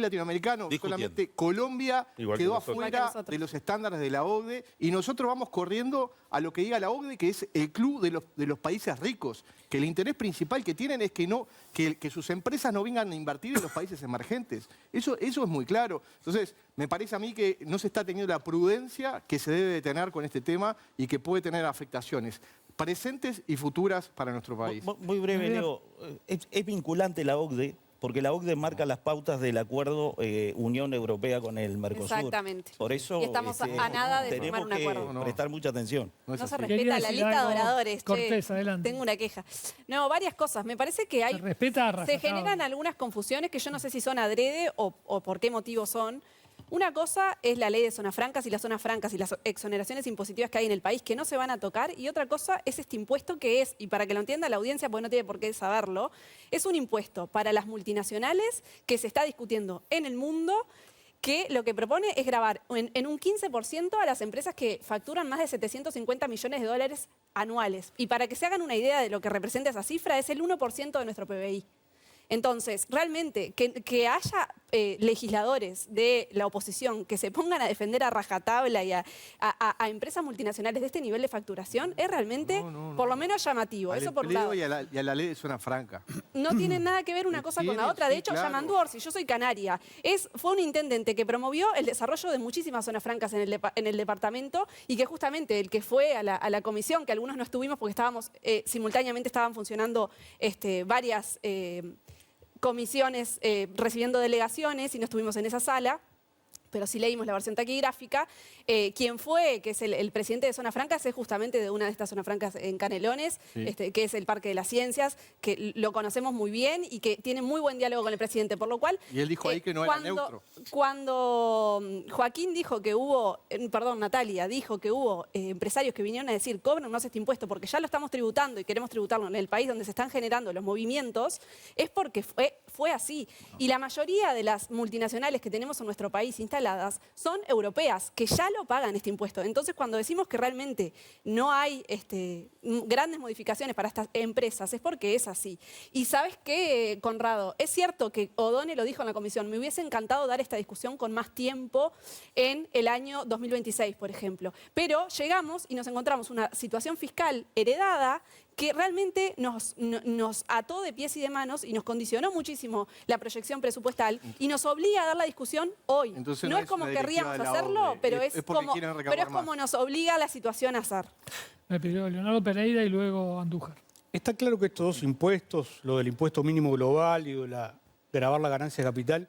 latinoamericano, solamente Colombia quedó afuera de los estándares de la OCDE, y nosotros vamos corriendo a lo que diga la OCDE, que es el club de los países ricos, que el interés principal que tienen es que sus empresas no vengan a invertir en los países emergentes. Eso es muy claro. Entonces, me parece a mí que no se está teniendo la prudencia que se debe de tener con este tema y que puede tener afectaciones presentes y futuras para nuestro país. Muy breve, Leo. Es vinculante la OCDE, porque la OCDE marca las pautas del acuerdo Unión Europea con el Mercosur. Exactamente. Por eso Y estamos a nada de formar un acuerdo. tenemos que prestar mucha atención. No se respeta la lista de oradores. Cortés, adelante. Tengo una queja. No, varias cosas. Me parece que hay... Se generan algunas confusiones que yo no sé si son adrede o por qué motivo son. Una cosa es la ley de zonas francas y las zonas francas y las exoneraciones impositivas que hay en el país que no se van a tocar, y otra cosa es este impuesto que es, y para que lo entienda la audiencia, porque no tiene por qué saberlo, es un impuesto para las multinacionales que se está discutiendo en el mundo, que lo que propone es gravar en un 15% a las empresas que facturan más de 750 millones de dólares anuales. Y para que se hagan una idea de lo que representa esa cifra, es el 1% de nuestro PBI. Entonces, realmente, que haya legisladores de la oposición que se pongan a defender a rajatabla y a empresas multinacionales de este nivel de facturación es realmente, por lo menos, llamativo. Eso por un lado. Y a la ley de zona franca. No tiene nada que ver una cosa con la otra. De hecho, claro. Yamandu Orsi, yo soy canaria, fue un intendente que promovió el desarrollo de muchísimas zonas francas en el departamento, y que justamente el que fue a la comisión, que algunos no estuvimos porque simultáneamente estaban funcionando varias comisiones recibiendo delegaciones y no estuvimos en esa sala, pero sí leímos la versión taquigráfica. Quien fue, que es el presidente de Zonas Francas, es justamente de una de estas zonas francas en Canelones, Sí. Que es el Parque de las Ciencias, que lo conocemos muy bien y que tiene muy buen diálogo con el presidente, por lo cual... Y él dijo ahí que no era neutro. Cuando Joaquín dijo que hubo, Natalia dijo que hubo empresarios que vinieron a decir, cóbrenos este impuesto porque ya lo estamos tributando y queremos tributarlo en el país donde se están generando los movimientos, es porque fue así. Y la mayoría de las multinacionales que tenemos en nuestro país instaladas son europeas, que ya lo pagan este impuesto. Entonces, cuando decimos que realmente no hay grandes modificaciones para estas empresas, es porque es así. Y ¿sabes qué, Conrado? Es cierto que O'Donnell lo dijo en la comisión, me hubiese encantado dar esta discusión con más tiempo en el año 2026, por ejemplo. Pero llegamos y nos encontramos una situación fiscal heredada que realmente nos ató de pies y de manos y nos condicionó muchísimo la proyección presupuestal y nos obliga a dar la discusión hoy. Entonces, no es como querríamos hacerlo, pero es como nos obliga la situación a hacer. Me pidió Leonardo Pereira y luego Andújar. Está claro que estos dos impuestos, lo del impuesto mínimo global y de gravar la ganancia de capital,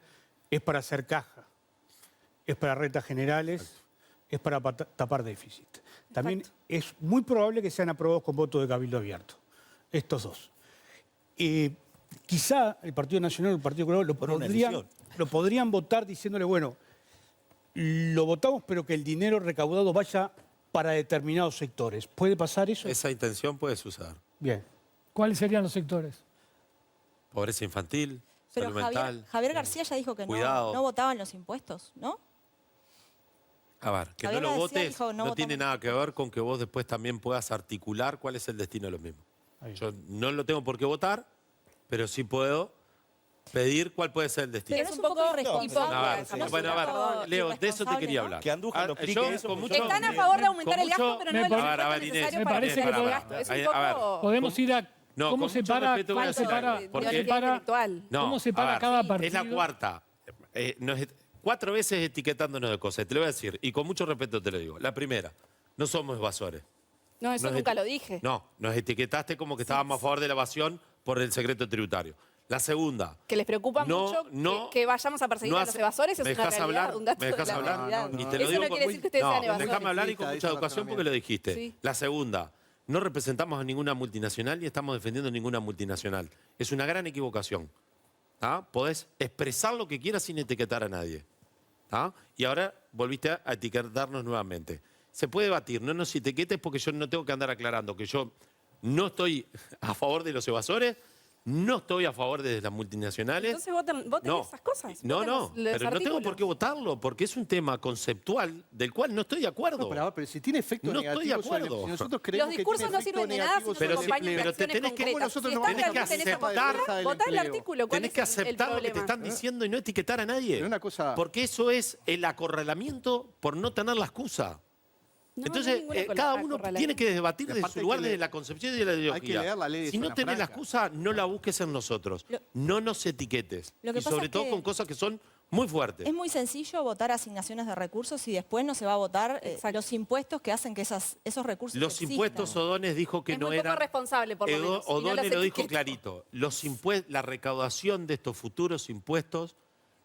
es para hacer caja, es para rentas generales, es para tapar déficit. También es muy probable que sean aprobados con voto de cabildo abierto, estos dos. Quizá el Partido Nacional o el Partido Colorado lo podrían votar diciéndole, bueno, lo votamos pero que el dinero recaudado vaya para determinados sectores. ¿Puede pasar eso? Esa intención puede suceder. Bien. ¿Cuáles serían los sectores? Pobreza infantil, Pero salud mental. Javier García ya dijo que no votaban los impuestos, ¿no? A ver, que Javier no lo García votes dijo, no tiene nada que ver con que vos después también puedas articular cuál es el destino de los mismos. Yo no lo tengo por qué votar, pero sí puedo pedir cuál puede ser el destino. Pero es un poco irresponsable. Bueno, a ver, Leo, de eso te quería hablar. Que Andújar lo explique eso. Están a favor de aumentar el gasto, pero no el impuesto necesario para parece que gasto. Es un poco... Podemos ir a... No, ¿Cómo con mucho separa, respeto voy a decir algo, porque- ¿Cómo separa cada partido? Es la cuarta. 4 veces etiquetándonos de cosas. Te lo voy a decir, y con mucho respeto te lo digo. La primera, no somos evasores. No, eso nunca lo dije. No, nos etiquetaste como que estábamos a favor de la evasión por el secreto tributario. La segunda. Que les preocupa mucho que vayamos a perseguir a los evasores, es una realidad, un dato ¿Me de dejas la hablar? realidad. Y te lo Eso digo no quiere decir que ustedes sean evasores. Déjame hablar y con mucha ese educación porque lo dijiste. Sí. La segunda. No representamos a ninguna multinacional ni estamos defendiendo ninguna multinacional. Es una gran equivocación. Podés expresar lo que quieras sin etiquetar a nadie. Y ahora volviste a etiquetarnos nuevamente. Se puede debatir, no nos etiquetes porque yo no tengo que andar aclarando que yo no estoy a favor de los evasores, no estoy a favor de las multinacionales. Entonces voten esas cosas. No, voten los pero no tengo artículos. por qué votarlo, porque es un tema conceptual del cual no estoy de acuerdo. Pero si tiene efecto no negativo estoy de acuerdo. si nosotros creemos Los discursos que no tiene sirven de efecto nada si no negativo se sobre el acompañan de empleo. acciones concretas. nosotros Si no están vamos a realmente en esa aceptar- postura, votá el artículo. ¿Cuál Tenés es que el aceptar lo que te problema? están diciendo y no etiquetar a nadie. Pero una cosa- Porque eso es el acorralamiento por no tener la excusa. No, Entonces, no hay ningún cada uno acorralamiento. tiene que debatir Y desde aparte su hay lugar, que desde leer- la concepción y de la ideología. hay que leer la ley de Si no zona tenés la franca. excusa, no la busques en nosotros. No nos etiquetes. Lo que Y pasa sobre es todo que- con cosas que son muy fuertes. Es muy sencillo votar asignaciones de recursos y después no se va a votar los impuestos que hacen que esos recursos Los existan. impuestos, O'Donnell dijo que Es no muy poco eran... responsable, por lo menos. y no O'Donnell los lo dijo etiqueto. clarito. La recaudación de estos futuros impuestos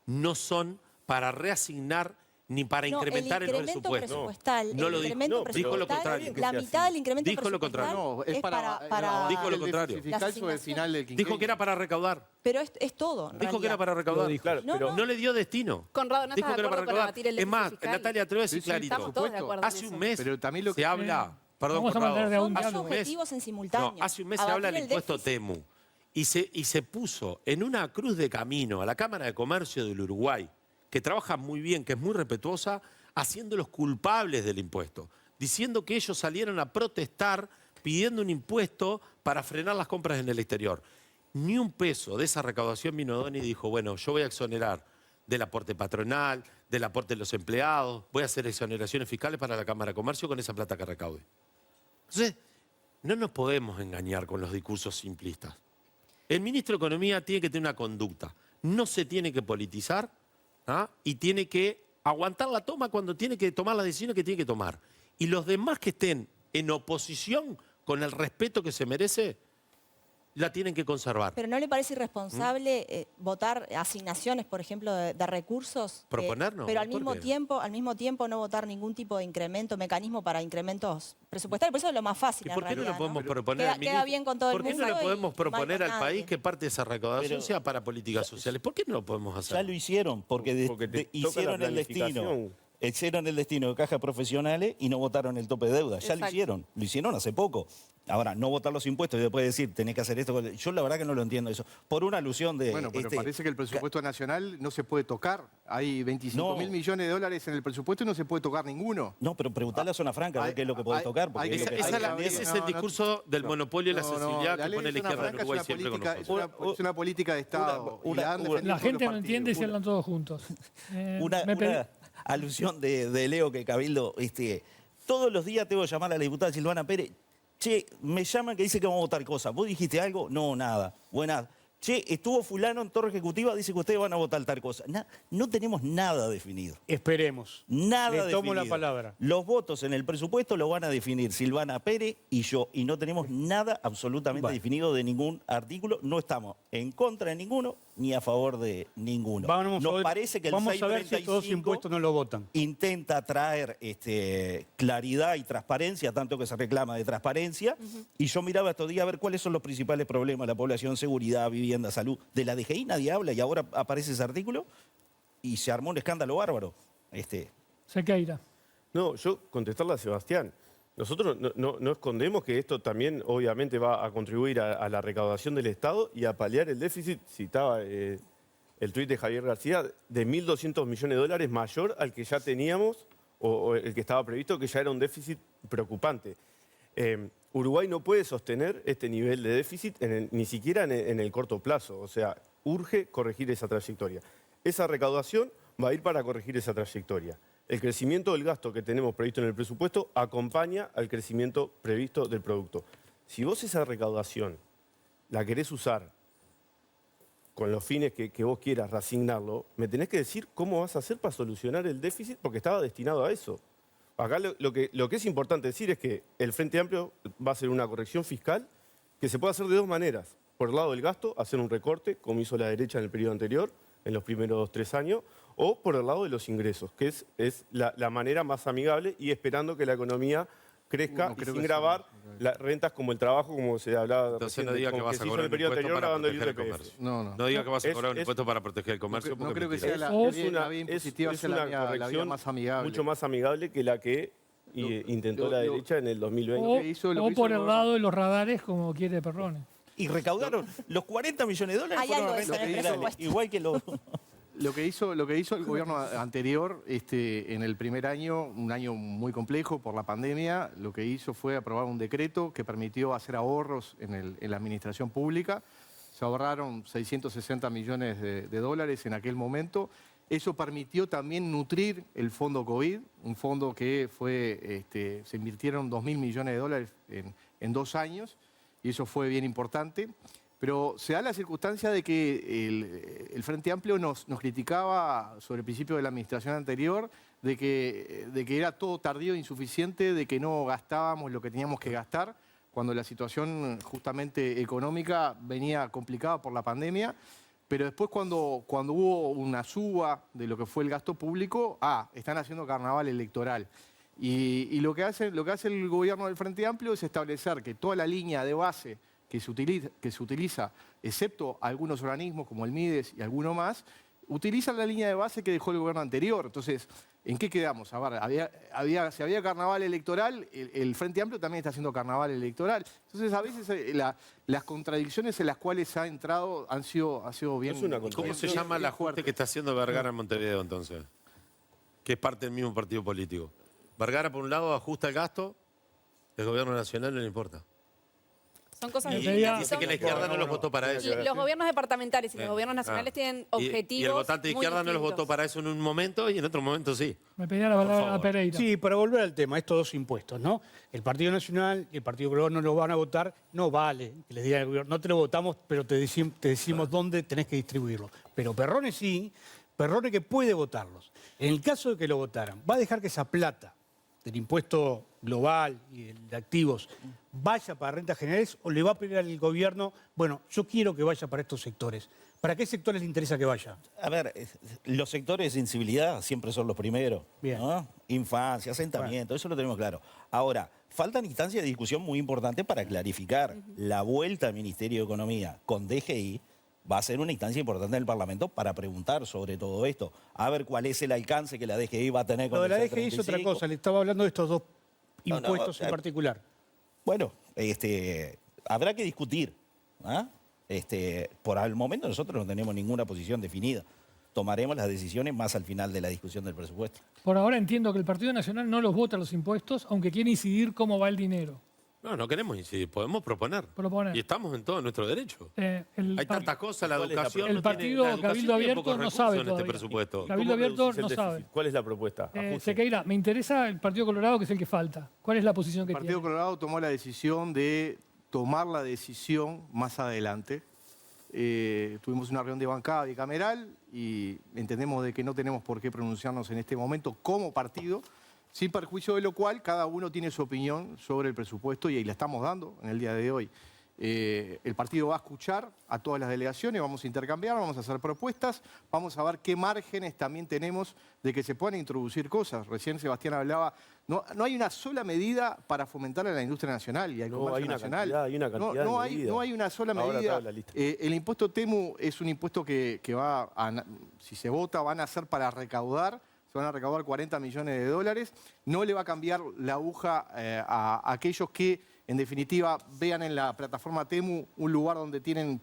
no son para reasignar ni para No, incrementar el incremento presupuesto. presupuestal, No el lo dijo. incremento No, dijo lo presupuestal, contrario. la mitad del incremento Dijo lo presupuestal contrario. No, es para Dijo lo el contrario. déficit fiscal sobre el final del quinquenio. Dijo que era para recaudar. Pero es todo. en Dijo que realidad. era para recaudar. Claro, No, pero no. No le dio destino. Conrado, ¿no Dijo estás que de era para acuerdo con recaudar. abatir el Es déficit más, fiscal? Natalia, te lo voy a decir Sí, sí, clarito. Estamos todos de acuerdo en Hace eso. un mes Pero también lo que- se habla... Perdón, Vamos a Conrado. mantener de a un Son dos diálogo. objetivos en simultáneo. No, hace un mes se Abatir habla del el impuesto déficit. TEMU y se puso en una cruz de camino a la Cámara de Comercio del Uruguay, que trabaja muy bien, que es muy respetuosa, haciéndolos culpables del impuesto, diciendo que ellos salieron a protestar pidiendo un impuesto para frenar las compras en el exterior. Ni un peso de esa recaudación vino O'Donnell y dijo, bueno, yo voy a exonerar del aporte patronal, del aporte de los empleados, voy a hacer exoneraciones fiscales para la Cámara de Comercio con esa plata que recaude. Entonces, no nos podemos engañar con los discursos simplistas. El ministro de Economía tiene que tener una conducta. No se tiene que politizar y tiene que aguantar la toma cuando tiene que tomar las decisiones que tiene que tomar. Y los demás que estén en oposición con el respeto que se merece, la tienen que conservar. Pero ¿no le parece irresponsable votar asignaciones, por ejemplo, de recursos? Proponernos, Pero al ¿por mismo tiempo no votar ningún tipo de incremento, mecanismo para incrementos presupuestarios. Por eso es lo más fácil. ¿Y por qué no lo podemos proponer Queda, al queda ministro? bien con todo el ¿Por qué mundo. no le y podemos mal proponer con al nadie? país que parte de esa recaudación Pero- sea para políticas sociales? ¿Por qué no lo podemos hacer? Ya lo hicieron, porque, Porque te toca hicieron la el destino. planificación. Hicieron el destino de cajas profesionales y no votaron el tope de deuda. Ya Exacto. lo hicieron hace poco. Ahora, no votar los impuestos y después decir, tenés que hacer esto. Yo la verdad que no lo entiendo eso. Por una alusión de... Bueno, pero parece que el presupuesto nacional no se puede tocar. Hay 25.000 millones de dólares en el presupuesto y no se puede tocar ninguno. No, pero preguntale a Zona Franca a ver qué es lo que puede tocar. Porque es lo que- Ese es el discurso del monopolio y la sensibilidad que pone la izquierda en Uruguay siempre con nosotros. Es una política de Estado. y la han defendido La todos gente los no entiende si partidos. hablan todos juntos. Una alusión de Leo que Cabildo, todos los días tengo que llamar a la diputada Silvana Pérez. Che, me llaman que dice que vamos a votar cosas. ¿Vos dijiste algo? No, nada. Buenas. Che, estuvo fulano en Torre Ejecutiva, dice que ustedes van a votar tal cosa. No tenemos nada definido. Esperemos. Nada Le definido. tomo la palabra. Los votos en el presupuesto lo van a definir Silvana Pérez y yo. Y no tenemos nada absolutamente definido de ningún artículo. No estamos en contra de ninguno ni a favor de ninguno. Nos parece que el vamos a ver si 635 estos dos impuestos no lo votan. intenta traer claridad y transparencia, tanto que se reclama de transparencia. Y yo miraba estos días a ver cuáles son los principales problemas de la población: seguridad, vivienda, salud. De la DGI nadie habla y ahora aparece ese artículo y se armó un escándalo bárbaro. Sequeira. No, yo contestarle a Sebastián. Nosotros no escondemos que esto también obviamente va a contribuir a la recaudación del Estado y a paliar el déficit. Citaba el tuit de Javier García, de 1.200 millones de dólares mayor al que ya teníamos o el que estaba previsto, que ya era un déficit preocupante. Uruguay no puede sostener este nivel de déficit ni siquiera en el corto plazo. O sea, urge corregir esa trayectoria. Esa recaudación va a ir para corregir esa trayectoria. El crecimiento del gasto que tenemos previsto en el presupuesto acompaña al crecimiento previsto del producto. Si vos esa recaudación la querés usar con los fines que vos quieras reasignarlo, me tenés que decir cómo vas a hacer para solucionar el déficit, porque estaba destinado a eso. Acá lo que es importante decir es que el Frente Amplio va a hacer una corrección fiscal que se puede hacer de dos maneras. por el lado del gasto, hacer un recorte, como hizo la derecha en el periodo anterior, en los primeros 3 años, o por el lado de los ingresos, que es la manera más amigable y esperando que la economía crezca y sin gravar las rentas como el trabajo, como se hablaba. Entonces no diga que vas a cobrar un impuesto para proteger el comercio. No diga que vas a cobrar un impuesto para proteger el comercio. No creo que sea la vía impositiva, sea la vía más amigable. Mucho más amigable que la que intentó la derecha en el 2020. O por el lado de los radares, como quiere Perrone. Y recaudaron los 40 millones de dólares. Hay algo de eso en el presupuesto. Igual que los... Lo que hizo el gobierno anterior en el primer año, un año muy complejo por la pandemia, lo que hizo fue aprobar un decreto que permitió hacer ahorros en la administración pública. Se ahorraron 660 millones de dólares en aquel momento. Eso permitió también nutrir el fondo COVID, un fondo que se invirtieron 2.000 millones de dólares en 2 años, y eso fue bien importante. Pero se da la circunstancia de que el Frente Amplio nos criticaba sobre el principio de la administración anterior, de que era todo tardío e insuficiente, de que no gastábamos lo que teníamos que gastar, cuando la situación justamente económica venía complicada por la pandemia. Pero después cuando hubo una suba de lo que fue el gasto público, están haciendo carnaval electoral. Y lo que hace el gobierno del Frente Amplio es establecer que toda la línea de base que se utiliza, excepto algunos organismos como el MIDES y alguno más, utilizan la línea de base que dejó el gobierno anterior. Entonces, ¿en qué quedamos? A ver, si había carnaval electoral, el Frente Amplio también está haciendo carnaval electoral. Entonces, a veces las contradicciones en las cuales se ha entrado han sido bien... ¿Cómo se llama el ajuste que está haciendo Vergara en Montevideo, entonces? Que es parte del mismo partido político. Vergara, por un lado, ajusta el gasto, el gobierno nacional no le importa. Son cosas distintas. Dice que la izquierda no los votó para eso. Los gobiernos departamentales y los gobiernos nacionales tienen objetivos. Y el votante de izquierda no los votó para eso en un momento y en otro momento sí. Me pedía la palabra a Pereira. Sí, para volver al tema, estos 2 impuestos, ¿no? El Partido Nacional y el Partido Colorado no los van a votar, no vale que les digan al gobierno, no te lo votamos, pero te decimos dónde tenés que distribuirlo. Pero Perrone sí, Perrone que puede votarlos. En el caso de que lo votaran, va a dejar que esa plata del impuesto global y el de activos vaya para rentas generales, o le va a pedir al gobierno, bueno, yo quiero que vaya para estos sectores. ¿Para qué sectores le interesa que vaya? A ver, los sectores de sensibilidad siempre son los primeros. Bien. ¿No? Infancia, asentamiento, eso lo tenemos claro. Ahora, faltan instancias de discusión muy importantes para clarificar. La vuelta al Ministerio de Economía con DGI va a ser una instancia importante en el Parlamento para preguntar sobre todo esto. A ver cuál es el alcance que la DGI va a tener con Lo de el la DGI es otra cosa, le estaba hablando de estos 2 impuestos en particular. Bueno, habrá que discutir. Por el momento nosotros no tenemos ninguna posición definida. Tomaremos las decisiones más al final de la discusión del presupuesto. Por ahora entiendo que el Partido Nacional no los vota los impuestos, aunque quiere incidir cómo va el dinero. No queremos incidir, podemos proponer. Y estamos en todo nuestro derecho. Hay tantas cosas, la educación. El partido Cabildo Abierto no sabe en este presupuesto. Cabildo Abierto no sabe. ¿Cuál es la propuesta? Sequeira, me interesa el Partido Colorado, que es el que falta. ¿Cuál es la posición que tiene? El Partido Colorado tomó la decisión de tomar la decisión más adelante. Tuvimos una reunión de bancada bicameral y entendemos de que no tenemos por qué pronunciarnos en este momento como partido, sin perjuicio de lo cual cada uno tiene su opinión sobre el presupuesto y ahí la estamos dando en el día de hoy. El partido va a escuchar a todas las delegaciones, vamos a intercambiar, vamos a hacer propuestas, vamos a ver qué márgenes también tenemos de que se puedan introducir cosas. Recién Sebastián hablaba, no hay una sola medida para fomentar a la industria nacional y al comercio nacional. No hay una sola medida. El impuesto TEMU es un impuesto que va a, si se vota, van a ser para recaudar. Se van a recaudar 40 millones de dólares. No le va a cambiar la aguja a aquellos que, en definitiva, vean en la plataforma TEMU un lugar donde tienen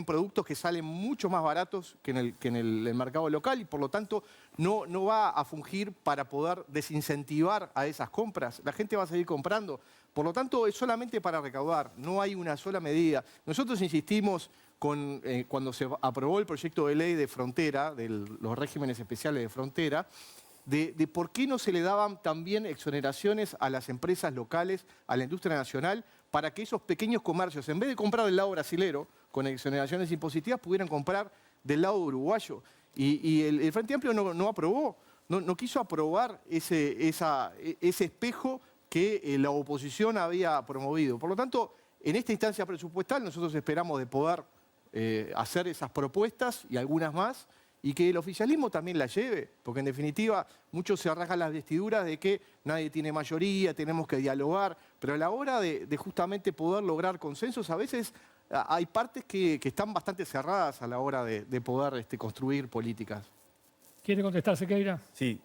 productos que salen mucho más baratos que en el mercado local y, por lo tanto, no va a fungir para poder desincentivar a esas compras. La gente va a seguir comprando. Por lo tanto, es solamente para recaudar. No hay una sola medida. Nosotros insistimos cuando se aprobó el proyecto de ley de frontera, de los regímenes especiales de frontera, de por qué no se le daban también exoneraciones a las empresas locales, a la industria nacional, para que esos pequeños comercios, en vez de comprar del lado brasilero, con exoneraciones impositivas, pudieran comprar del lado uruguayo. Y el Frente Amplio no aprobó, no quiso aprobar ese espejo que la oposición había promovido. Por lo tanto, En esta instancia presupuestal nosotros esperamos de poder hacer esas propuestas y algunas más, y que el oficialismo también la lleve, porque en definitiva muchos se rasgan las vestiduras de que nadie tiene mayoría, tenemos que dialogar, pero a la hora de justamente poder lograr consensos, a veces hay partes que están bastante cerradas a la hora de poder construir políticas. ¿Quiere contestar, Sequeira? Sí,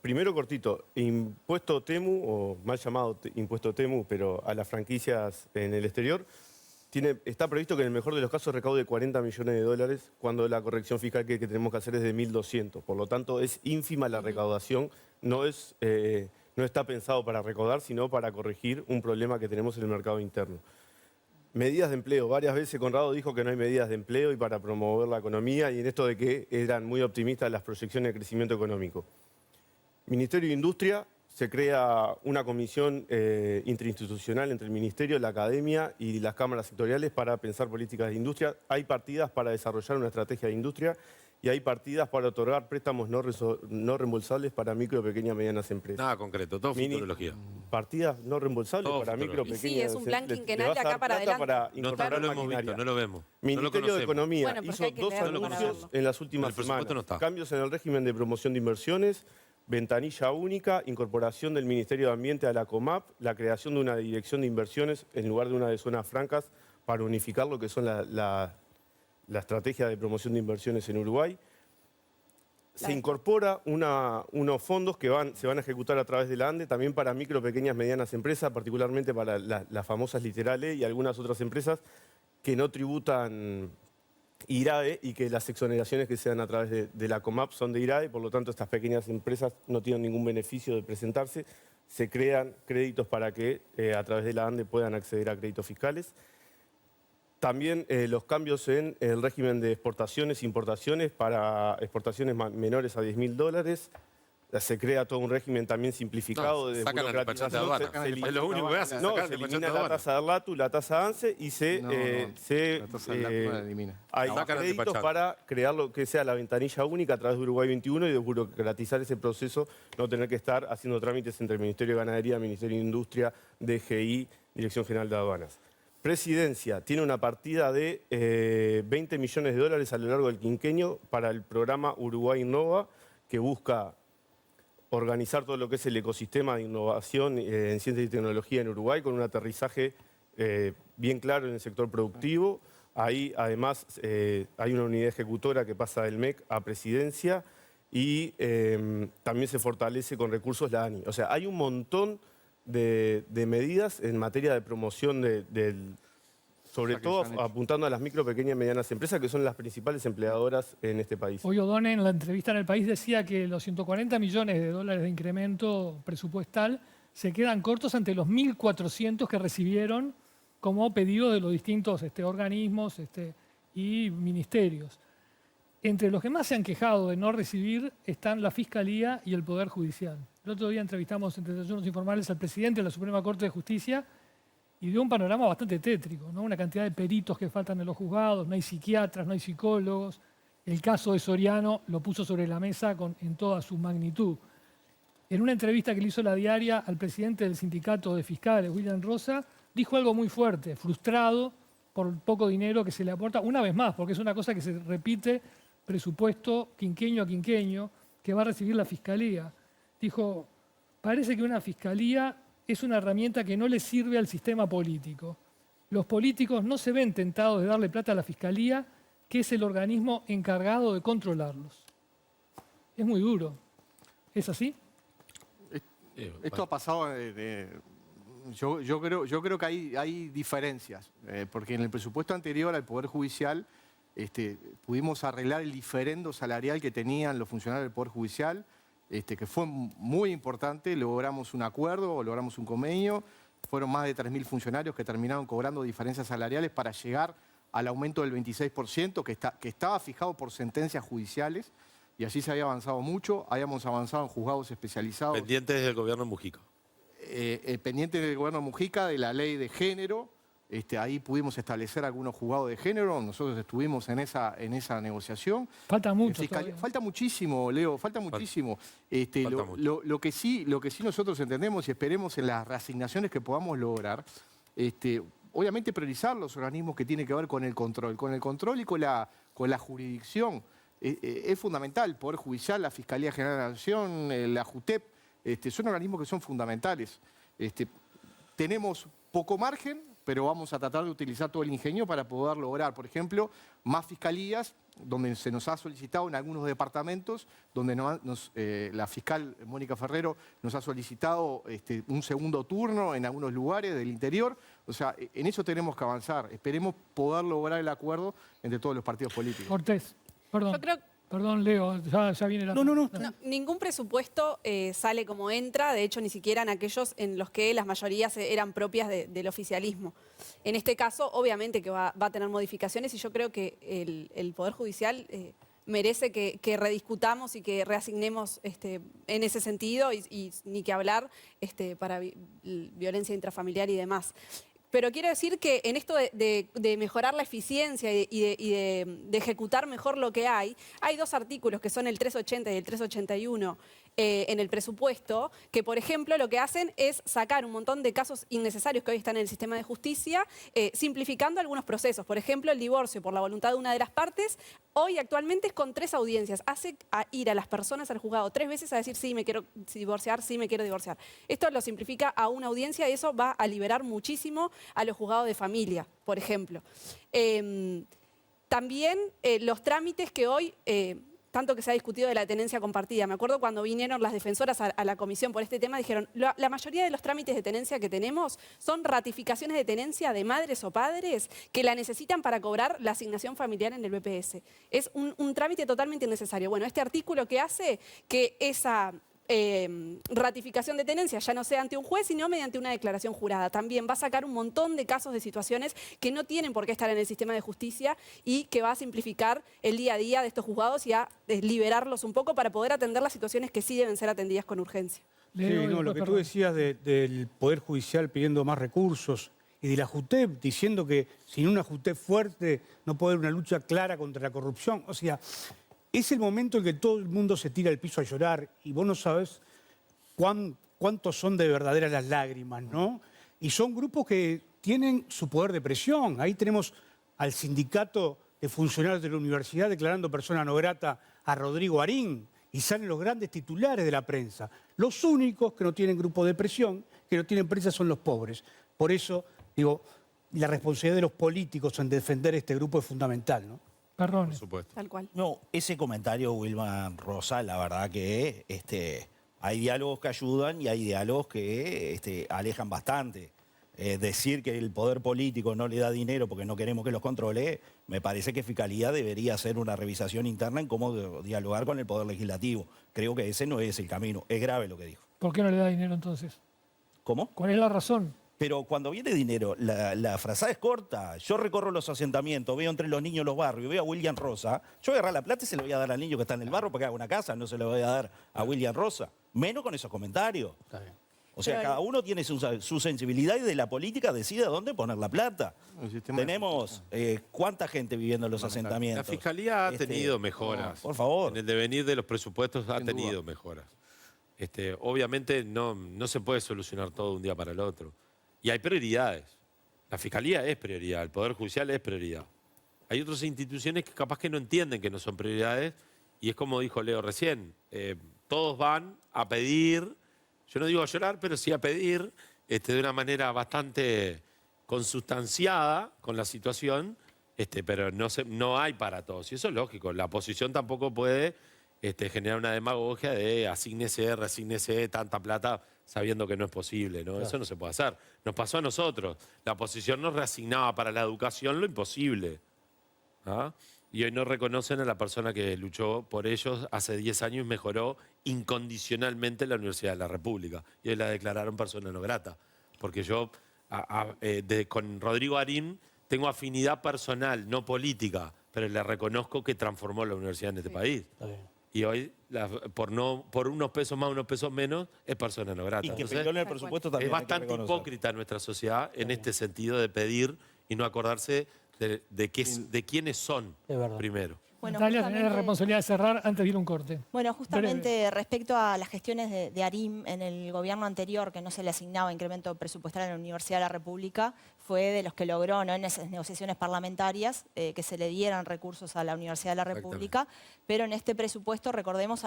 primero cortito, impuesto TEMU, o mal llamado impuesto TEMU, pero a las franquicias en el exterior, está previsto que en el mejor de los casos recaude 40 millones de dólares, cuando la corrección fiscal que tenemos que hacer es de 1.200. Por lo tanto, es ínfima la recaudación, no está pensado para recaudar, sino para corregir un problema que tenemos en el mercado interno. Medidas de empleo. Varias veces Conrado dijo que no hay medidas de empleo y para promover la economía, y en esto de que eran muy optimistas las proyecciones de crecimiento económico. Ministerio de Industria, se crea una comisión interinstitucional entre el Ministerio, la Academia y las cámaras sectoriales para pensar políticas de industria. Hay partidas para desarrollar una estrategia de industria y hay partidas para otorgar préstamos no reembolsables para micro, pequeñas y medianas empresas. Nada concreto, todo futurología. Partidas no reembolsables para micro, pequeñas y medianas empresas. Sí, es un plan quinquenal de acá para adelante. No lo hemos visto, no lo vemos. Ministerio de Economía Bueno, hizo 2 anuncios en las últimas semanas. Cambios en el régimen de promoción de inversiones, ventanilla única, incorporación del Ministerio de Ambiente a la COMAP, la creación de una dirección de inversiones en lugar de una de zonas francas para unificar lo que son la estrategia de promoción de inversiones en Uruguay. Se incorpora unos fondos que se van a ejecutar a través de la ANDE, también para micro, pequeñas, medianas empresas, particularmente para las famosas literales y algunas otras empresas que no tributan IRAE y que las exoneraciones que se dan a través de la COMAP son de IRAE, por lo tanto estas pequeñas empresas no tienen ningún beneficio de presentarse. Se crean créditos para que a través de la ANDE puedan acceder a créditos fiscales. También los cambios en el régimen de exportaciones e importaciones para exportaciones menores a $10.000. Se crea todo un régimen también simplificado de desburocratización. Es lo único que hacen. No, se elimina la tasa de RLATU, la tasa ANSE y hay créditos para crear lo que sea la ventanilla única a través de Uruguay 21 y desburocratizar ese proceso, no tener que estar haciendo trámites entre el Ministerio de Ganadería, Ministerio de Industria, DGI, Dirección General de Aduanas. Presidencia tiene una partida de $20 millones a lo largo del quinquenio para el programa Uruguay Innova, que busca organizar todo lo que es el ecosistema de innovación en ciencia y tecnología en Uruguay con un aterrizaje bien claro en el sector productivo. Ahí además hay una unidad ejecutora que pasa del MEC a Presidencia y también se fortalece con recursos la ANI. O sea, hay un montón de medidas en materia de promoción sobre todo apuntando a las micro, pequeñas y medianas empresas, que son las principales empleadoras en este país. Hoy O'Donnell en la entrevista en El País decía que los $140 millones de incremento presupuestal se quedan cortos ante los 1.400 que recibieron como pedido de los distintos organismos y ministerios. Entre los que más se han quejado de no recibir están la Fiscalía y el Poder Judicial. El otro día entrevistamos entre desayunos informales al presidente de la Suprema Corte de Justicia y dio un panorama bastante tétrico, ¿no? Una cantidad de peritos que faltan en los juzgados, no hay psiquiatras, no hay psicólogos. El caso de Soriano lo puso sobre la mesa en toda su magnitud. En una entrevista que le hizo La Diaria al presidente del sindicato de fiscales, William Rosa, dijo algo muy fuerte, frustrado por el poco dinero que se le aporta, una vez más, porque es una cosa que se repite, presupuesto quinquenio a quinquenio, que va a recibir la Fiscalía. Dijo, parece que una Fiscalía es una herramienta que no le sirve al sistema político. Los políticos no se ven tentados de darle plata a la Fiscalía, que es el organismo encargado de controlarlos. Es muy duro. ¿Es así? Esto ha pasado... Yo creo que hay diferencias, porque en el presupuesto anterior al Poder Judicial pudimos arreglar el diferendo salarial que tenían los funcionarios del Poder Judicial, que fue muy importante, logramos un acuerdo, logramos un convenio, fueron más de 3.000 funcionarios que terminaron cobrando diferencias salariales para llegar al aumento del 26%, que estaba fijado por sentencias judiciales, y allí se había avanzado mucho, habíamos avanzado en juzgados especializados. Pendientes del gobierno Mujica. Pendiente del gobierno Mujica, de la ley de género, ahí pudimos establecer algunos juzgados de género, nosotros estuvimos en esa negociación. Falta mucho. Falta muchísimo, Leo, falta muchísimo. Lo que sí nosotros entendemos y esperemos en las reasignaciones que podamos lograr, obviamente priorizar los organismos que tienen que ver con el control y con la jurisdicción. Es fundamental, el Poder Judicial, la Fiscalía General de la Nación, la JUTEP, son organismos que son fundamentales. Tenemos poco margen, pero vamos a tratar de utilizar todo el ingenio para poder lograr, por ejemplo, más fiscalías, donde se nos ha solicitado en algunos departamentos, donde la fiscal Mónica Ferrero nos ha solicitado un segundo turno en algunos lugares del interior. O sea, en eso tenemos que avanzar. Esperemos poder lograr el acuerdo entre todos los partidos políticos. Cortés, perdón. Yo creo Perdón, Leo, ya viene la... No, ningún presupuesto sale como entra, de hecho ni siquiera en aquellos en los que las mayorías eran propias del oficialismo. En este caso, obviamente que va a tener modificaciones y yo creo que el Poder Judicial merece que rediscutamos y que reasignemos en ese sentido y ni que hablar para violencia intrafamiliar y demás. Pero quiero decir que en esto de mejorar la eficiencia y de ejecutar mejor lo que hay dos artículos que son el 380 y el 381 en el presupuesto, que por ejemplo lo que hacen es sacar un montón de casos innecesarios que hoy están en el sistema de justicia, simplificando algunos procesos. Por ejemplo, el divorcio por la voluntad de una de las partes, hoy actualmente es con 3 audiencias. Hace ir a las personas al juzgado 3 veces a decir sí, me quiero divorciar, sí, me quiero divorciar. Esto lo simplifica a una audiencia y eso va a liberar muchísimo a los juzgados de familia, por ejemplo. También los trámites que hoy... tanto que se ha discutido de la tenencia compartida. Me acuerdo cuando vinieron las defensoras a la comisión por este tema, dijeron, la mayoría de los trámites de tenencia que tenemos son ratificaciones de tenencia de madres o padres que la necesitan para cobrar la asignación familiar en el BPS. Es un trámite totalmente innecesario. Bueno, este artículo que hace que esa... ratificación de tenencia ya no sea ante un juez, sino mediante una declaración jurada. También va a sacar un montón de casos de situaciones que no tienen por qué estar en el sistema de justicia y que va a simplificar el día a día de estos juzgados y a liberarlos un poco para poder atender las situaciones que sí deben ser atendidas con urgencia. Sí, no, lo que tú decías del Poder Judicial pidiendo más recursos y de la JUTEP diciendo que sin una JUTEP fuerte no puede haber una lucha clara contra la corrupción. O sea, es el momento en que todo el mundo se tira al piso a llorar y vos no sabés cuántos son de verdaderas las lágrimas, ¿no? Y son grupos que tienen su poder de presión. Ahí tenemos al sindicato de funcionarios de la universidad declarando persona no grata a Rodrigo Arín y salen los grandes titulares de la prensa. Los únicos que no tienen grupo de presión, que no tienen prensa, son los pobres. Por eso, digo, la responsabilidad de los políticos en defender este grupo es fundamental, ¿no? Perdón. Por supuesto. Tal cual. No, ese comentario, Wilma Rosa, la verdad que hay diálogos que ayudan y hay diálogos que alejan bastante. Decir que el poder político no le da dinero porque no queremos que los controle, me parece que Fiscalía debería hacer una revisación interna en cómo dialogar con el poder legislativo. Creo que ese no es el camino. Es grave lo que dijo. ¿Por qué no le da dinero entonces? ¿Cómo? ¿Cuál es la razón? Pero cuando viene dinero, la frazada es corta. Yo recorro los asentamientos, veo entre los niños los barrios, veo a William Rosa. Yo voy a agarrar la plata y se lo voy a dar al niño que está en el barrio para que haga una casa, no se lo voy a dar a William Rosa. Menos con esos comentarios. Está bien. O sea, cada uno tiene su sensibilidad y de la política decide a dónde poner la plata. Tenemos cuánta gente viviendo en los asentamientos. La Fiscalía ha tenido mejoras. Por favor. En el devenir de los presupuestos ha tenido mejoras. Obviamente no se puede solucionar todo de un día para el otro. Y hay prioridades. La Fiscalía es prioridad, el Poder Judicial es prioridad. Hay otras instituciones que capaz que no entienden que no son prioridades y es como dijo Leo recién, todos van a pedir, yo no digo a llorar, pero sí a pedir de una manera bastante consustanciada con la situación, pero no hay para todos. Y eso es lógico, la oposición tampoco puede generar una demagogia de asígnese, resígnese tanta plata sabiendo que no es posible, ¿no? Claro. Eso no se puede hacer. Nos pasó a nosotros. La oposición nos reasignaba para la educación lo imposible. ¿Ah? Y hoy no reconocen a la persona que luchó por ellos hace 10 años y mejoró incondicionalmente la Universidad de la República. Y hoy la declararon persona no grata. Porque yo, con Rodrigo Arín, tengo afinidad personal, no política, pero le reconozco que transformó la universidad en este país. Está bien. Y hoy, por unos pesos más, unos pesos menos, es persona no grata. Y que entonces, en el presupuesto también es bastante hipócrita nuestra sociedad en este sentido de pedir y no acordarse de quiénes son primero. Bueno, Natalia, justamente- tenés la responsabilidad de cerrar antes de ir a un corte. Bueno, justamente respecto a las gestiones de ARIM en el gobierno anterior, que no se le asignaba incremento presupuestal en la Universidad de la República, fue de los que logró, ¿no?, en esas negociaciones parlamentarias que se le dieran recursos a la Universidad de la República, pero en este presupuesto, recordemos,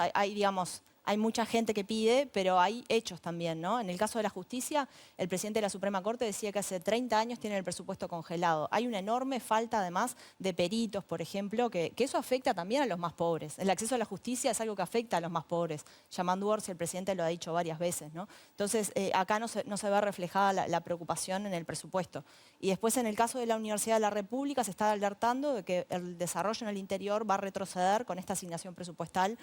hay mucha gente que pide, pero hay hechos también, ¿no? En el caso de la justicia, el presidente de la Suprema Corte decía que hace 30 años tiene el presupuesto congelado. Hay una enorme falta, además, de peritos, por ejemplo, que eso afecta también a los más pobres. El acceso a la justicia es algo que afecta a los más pobres. Yamandu Orsi, el presidente, lo ha dicho varias veces, ¿no? Entonces, acá no se ve reflejada la preocupación en el presupuesto. Y después, en el caso de la Universidad de la República, se está alertando de que el desarrollo en el interior va a retroceder con esta asignación presupuestal.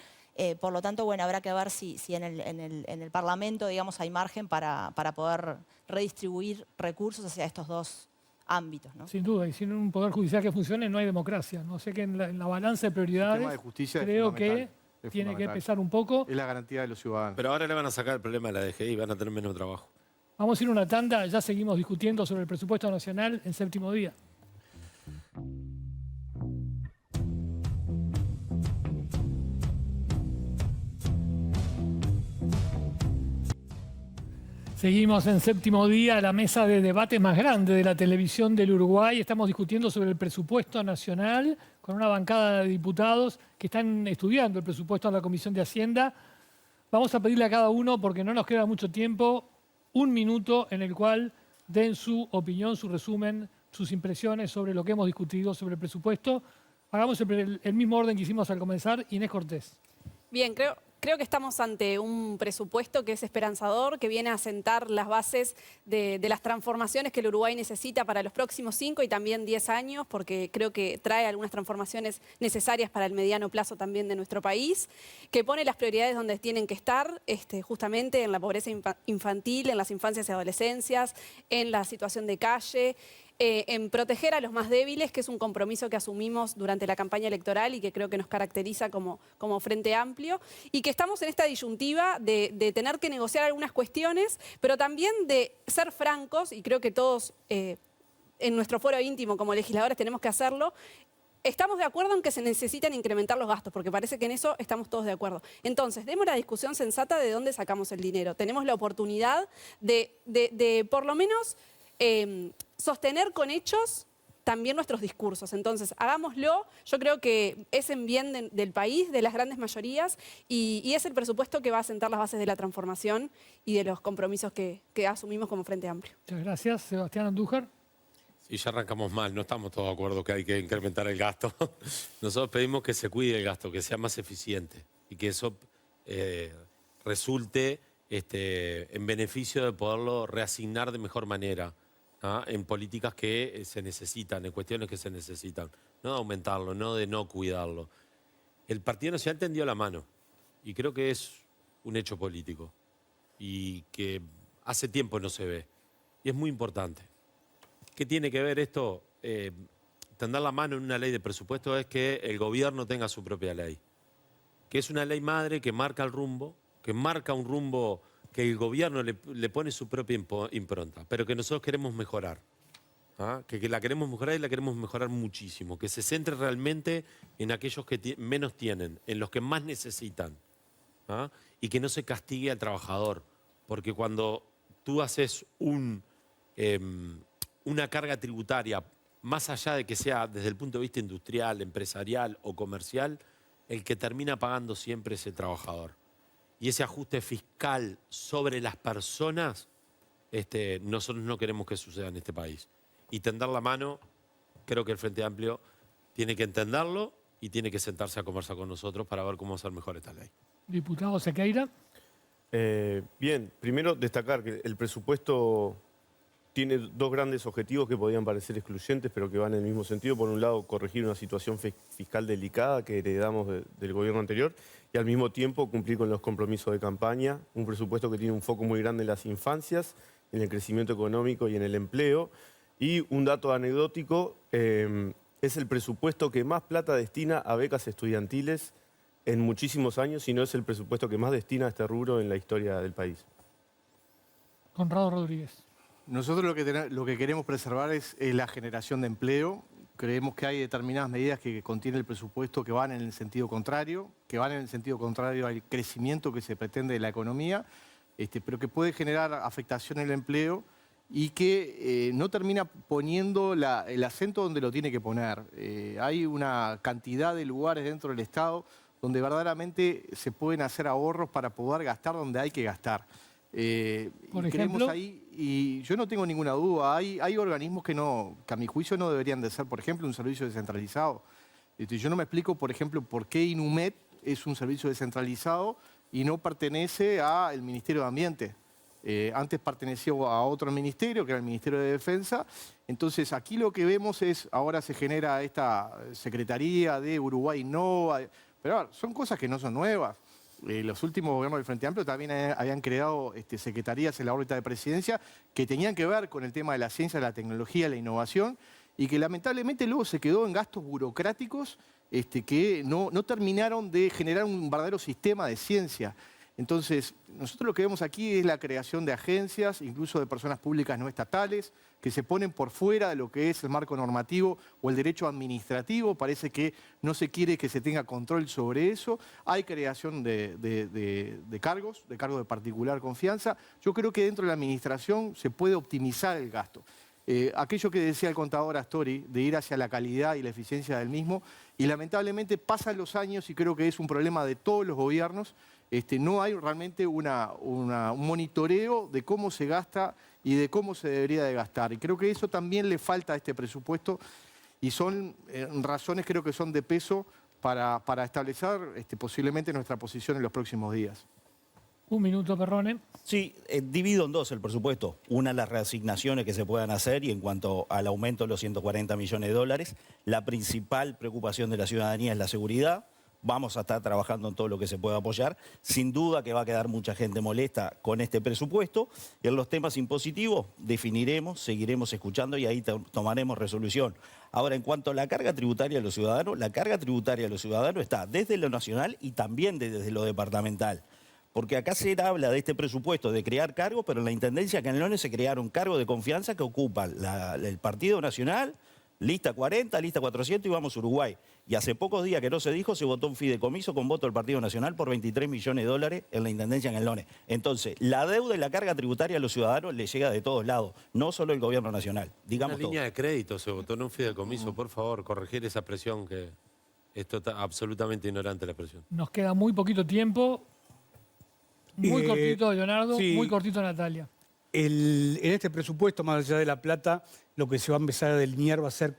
Por lo tanto, bueno, habrá que ver si en el Parlamento, digamos, hay margen para poder redistribuir recursos hacia estos dos ámbitos, ¿no? Sin duda, y sin un poder judicial que funcione no hay democracia. No sé que en la balanza de prioridades tema de justicia es creo que fundamental, es tiene que fundamental. pesar un poco. Es la garantía de los ciudadanos. Pero ahora le van a sacar el problema de la DGI y van a tener menos trabajo. Vamos a ir a una tanda, ya seguimos discutiendo sobre el presupuesto nacional en Séptimo Día. Seguimos en Séptimo Día, la mesa de debate más grande de la televisión del Uruguay. Estamos discutiendo sobre el presupuesto nacional con una bancada de diputados que están estudiando el presupuesto en la Comisión de Hacienda. Vamos a pedirle a cada uno, porque no nos queda mucho tiempo, 1 minuto en el cual den su opinión, su resumen, sus impresiones sobre lo que hemos discutido sobre el presupuesto. Hagamos el mismo orden que hicimos al comenzar. Inés Cortés. Bien, creo que estamos ante un presupuesto que es esperanzador, que viene a sentar las bases de las transformaciones que el Uruguay necesita para los próximos 5 y también 10 años, porque creo que trae algunas transformaciones necesarias para el mediano plazo también de nuestro país, que pone las prioridades donde tienen que estar, justamente en la pobreza infantil, en las infancias y adolescencias, en la situación de calle, en proteger a los más débiles, que es un compromiso que asumimos durante la campaña electoral y que creo que nos caracteriza como Frente Amplio, y que estamos en esta disyuntiva de tener que negociar algunas cuestiones, pero también de ser francos, y creo que todos en nuestro fuero íntimo como legisladores tenemos que hacerlo. Estamos de acuerdo en que se necesitan incrementar los gastos, porque parece que en eso estamos todos de acuerdo. Entonces, demos la discusión sensata de dónde sacamos el dinero. Tenemos la oportunidad de por lo menos sostener con hechos también nuestros discursos. Entonces, hagámoslo. Yo creo que es en bien del país, de las grandes mayorías, y es el presupuesto que va a sentar las bases de la transformación y de los compromisos que asumimos como Frente Amplio. Muchas gracias. Sebastián Andújar. Y ya arrancamos mal, no estamos todos de acuerdo que hay que incrementar el gasto. Nosotros pedimos que se cuide el gasto, que sea más eficiente y que eso resulte en beneficio de poderlo reasignar de mejor manera, ¿ah?, en políticas que se necesitan, en cuestiones que se necesitan. No de aumentarlo, no de no cuidarlo. El Partido Nacional tendió la mano y creo que es un hecho político y que hace tiempo no se ve. Y es muy importante. ¿Qué tiene que ver esto? Tender la mano en una ley de presupuesto es que el gobierno tenga su propia ley, que es una ley madre que marca el rumbo, que marca un rumbo que el gobierno le pone su propia impronta, pero que nosotros queremos mejorar. ¿Ah? Que la queremos mejorar y la queremos mejorar muchísimo, que se centre realmente en aquellos que menos tienen, en los que más necesitan. ¿Ah? Y que no se castigue al trabajador, porque cuando tú haces una carga tributaria, más allá de que sea desde el punto de vista industrial, empresarial o comercial, el que termina pagando siempre es el trabajador. Y ese ajuste fiscal sobre las personas, nosotros no queremos que suceda en este país. Y tender la mano, creo que el Frente Amplio tiene que entenderlo y tiene que sentarse a conversar con nosotros para ver cómo hacer mejor esta ley. Diputado Sequeira. Bien, primero destacar que el presupuesto tiene dos grandes objetivos que podían parecer excluyentes, pero que van en el mismo sentido. Por un lado, corregir una situación fiscal delicada que heredamos del gobierno anterior y al mismo tiempo cumplir con los compromisos de campaña. Un presupuesto que tiene un foco muy grande en las infancias, en el crecimiento económico y en el empleo. Y un dato anecdótico, es el presupuesto que más plata destina a becas estudiantiles en muchísimos años, y no es el presupuesto que más destina a este rubro en la historia del país. Conrado Rodríguez. Nosotros lo que queremos preservar es la generación de empleo, creemos que hay determinadas medidas que contiene el presupuesto que van en el sentido contrario, al crecimiento que se pretende de la economía, pero que puede generar afectación en el empleo y que no termina poniendo el acento donde lo tiene que poner. Hay una cantidad de lugares dentro del Estado donde verdaderamente se pueden hacer ahorros para poder gastar donde hay que gastar. Por ejemplo, ahí, y yo no tengo ninguna duda, hay organismos que a mi juicio no deberían de ser, por ejemplo, un servicio descentralizado. Yo no me explico, por ejemplo, por qué INUMED es un servicio descentralizado y no pertenece al Ministerio de Ambiente. Antes perteneció a otro ministerio, que era el Ministerio de Defensa. Entonces, aquí lo que vemos es, ahora se genera esta Secretaría de Uruguay Innova, pero son cosas que no son nuevas. Los últimos gobiernos del Frente Amplio también habían creado secretarías en la órbita de presidencia que tenían que ver con el tema de la ciencia, la tecnología, la innovación, y que lamentablemente luego se quedó en gastos burocráticos que no terminaron de generar un verdadero sistema de ciencia. Entonces, nosotros lo que vemos aquí es la creación de agencias, incluso de personas públicas no estatales, que se ponen por fuera de lo que es el marco normativo o el derecho administrativo. Parece que no se quiere que se tenga control sobre eso. Hay creación de cargos de particular confianza. Yo creo que dentro de la administración se puede optimizar el gasto. Aquello que decía el contador Astori, de ir hacia la calidad y la eficiencia del mismo, y lamentablemente pasan los años y creo que es un problema de todos los gobiernos. No hay realmente un monitoreo de cómo se gasta y de cómo se debería de gastar. Y creo que eso también le falta a este presupuesto y son razones, creo que son de peso para establecer posiblemente nuestra posición en los próximos días. Un minuto, Perrone. Sí, divido en dos el presupuesto. Una, las reasignaciones que se puedan hacer y en cuanto al aumento de los 140 millones de dólares, la principal preocupación de la ciudadanía es la seguridad. Vamos a estar trabajando en todo lo que se pueda apoyar. Sin duda que va a quedar mucha gente molesta con este presupuesto. En los temas impositivos definiremos, seguiremos escuchando y ahí tomaremos resolución. Ahora, en cuanto a la carga tributaria de los ciudadanos, la carga tributaria de los ciudadanos está desde lo nacional y también desde lo departamental. Porque acá se habla de este presupuesto de crear cargos, pero en la Intendencia Canelones se crearon cargos de confianza que ocupan el Partido Nacional, lista 40, lista 400 y Vamos Uruguay. Y hace pocos días que no se dijo, se votó un fideicomiso con voto del Partido Nacional por 23 millones de dólares en la Intendencia Canelones. Entonces, la deuda y la carga tributaria a los ciudadanos les llega de todos lados, no solo el gobierno nacional. Digamos Una línea de crédito se votó, no un fideicomiso. Por favor, corregir esa presión que esto está absolutamente ignorante la presión. Nos queda muy poquito tiempo. Muy cortito, Leonardo, sí. Muy cortito, Natalia. En este presupuesto, más allá de la plata, lo que se va a empezar a delinear va a ser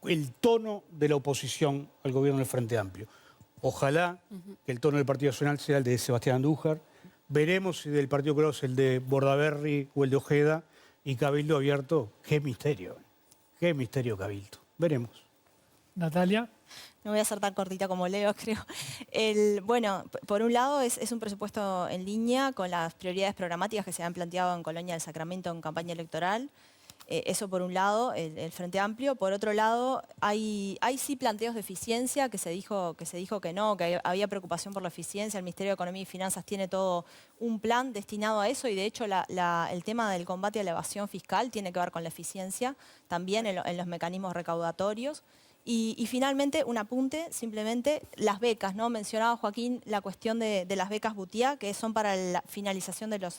el tono de la oposición al gobierno del Frente Amplio. Ojalá que el tono del Partido Nacional sea el de Sebastián Andújar. Veremos si del Partido Colorado es el de Bordaberry o el de Ojeda. Y Cabildo Abierto, qué misterio Cabildo. Veremos. Natalia. No voy a ser tan cortita como Leo, creo. Bueno, por un lado es un presupuesto en línea con las prioridades programáticas que se han planteado en Colonia del Sacramento en campaña electoral. Eso por un lado, el Frente Amplio. Por otro lado, hay sí planteos de eficiencia que se dijo que no, que había preocupación por la eficiencia. El Ministerio de Economía y Finanzas tiene todo un plan destinado a eso y de hecho el tema del combate a la evasión fiscal tiene que ver con la eficiencia, también en los mecanismos recaudatorios. Y finalmente, un apunte, simplemente las becas, ¿no? Mencionaba Joaquín la cuestión de las becas Butiá, que son para la finalización de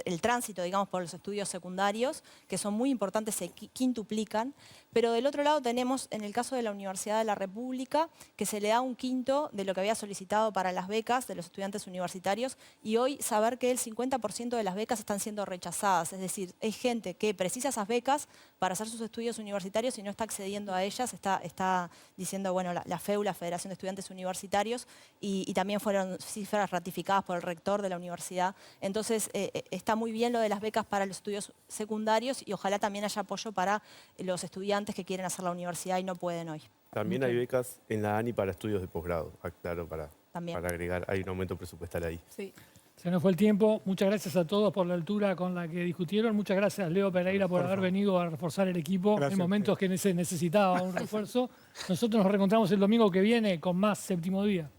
el tránsito, digamos, por los estudios secundarios, que son muy importantes, se quintuplican. Pero del otro lado tenemos, en el caso de la Universidad de la República, que se le da un quinto de lo que había solicitado para las becas de los estudiantes universitarios, y hoy saber que el 50% de las becas están siendo rechazadas, es decir, hay gente que precisa esas becas para hacer sus estudios universitarios y no está accediendo a ellas, está diciendo, bueno, la FEU, la Federación de Estudiantes Universitarios, y también fueron cifras ratificadas por el rector de la universidad. Entonces, está muy bien lo de las becas para los estudios secundarios y ojalá también haya apoyo para los estudiantes que quieren hacer la universidad y no pueden hoy. También hay becas en la ANI para estudios de posgrado, claro, para agregar, hay un aumento presupuestal ahí. Sí. Se nos fue el tiempo. Muchas gracias a todos por la altura con la que discutieron. Muchas gracias, Leo Pereira, por haber venido a reforzar el equipo en momentos que se necesitaba un refuerzo. Nosotros nos reencontramos el domingo que viene con más Séptimo Día.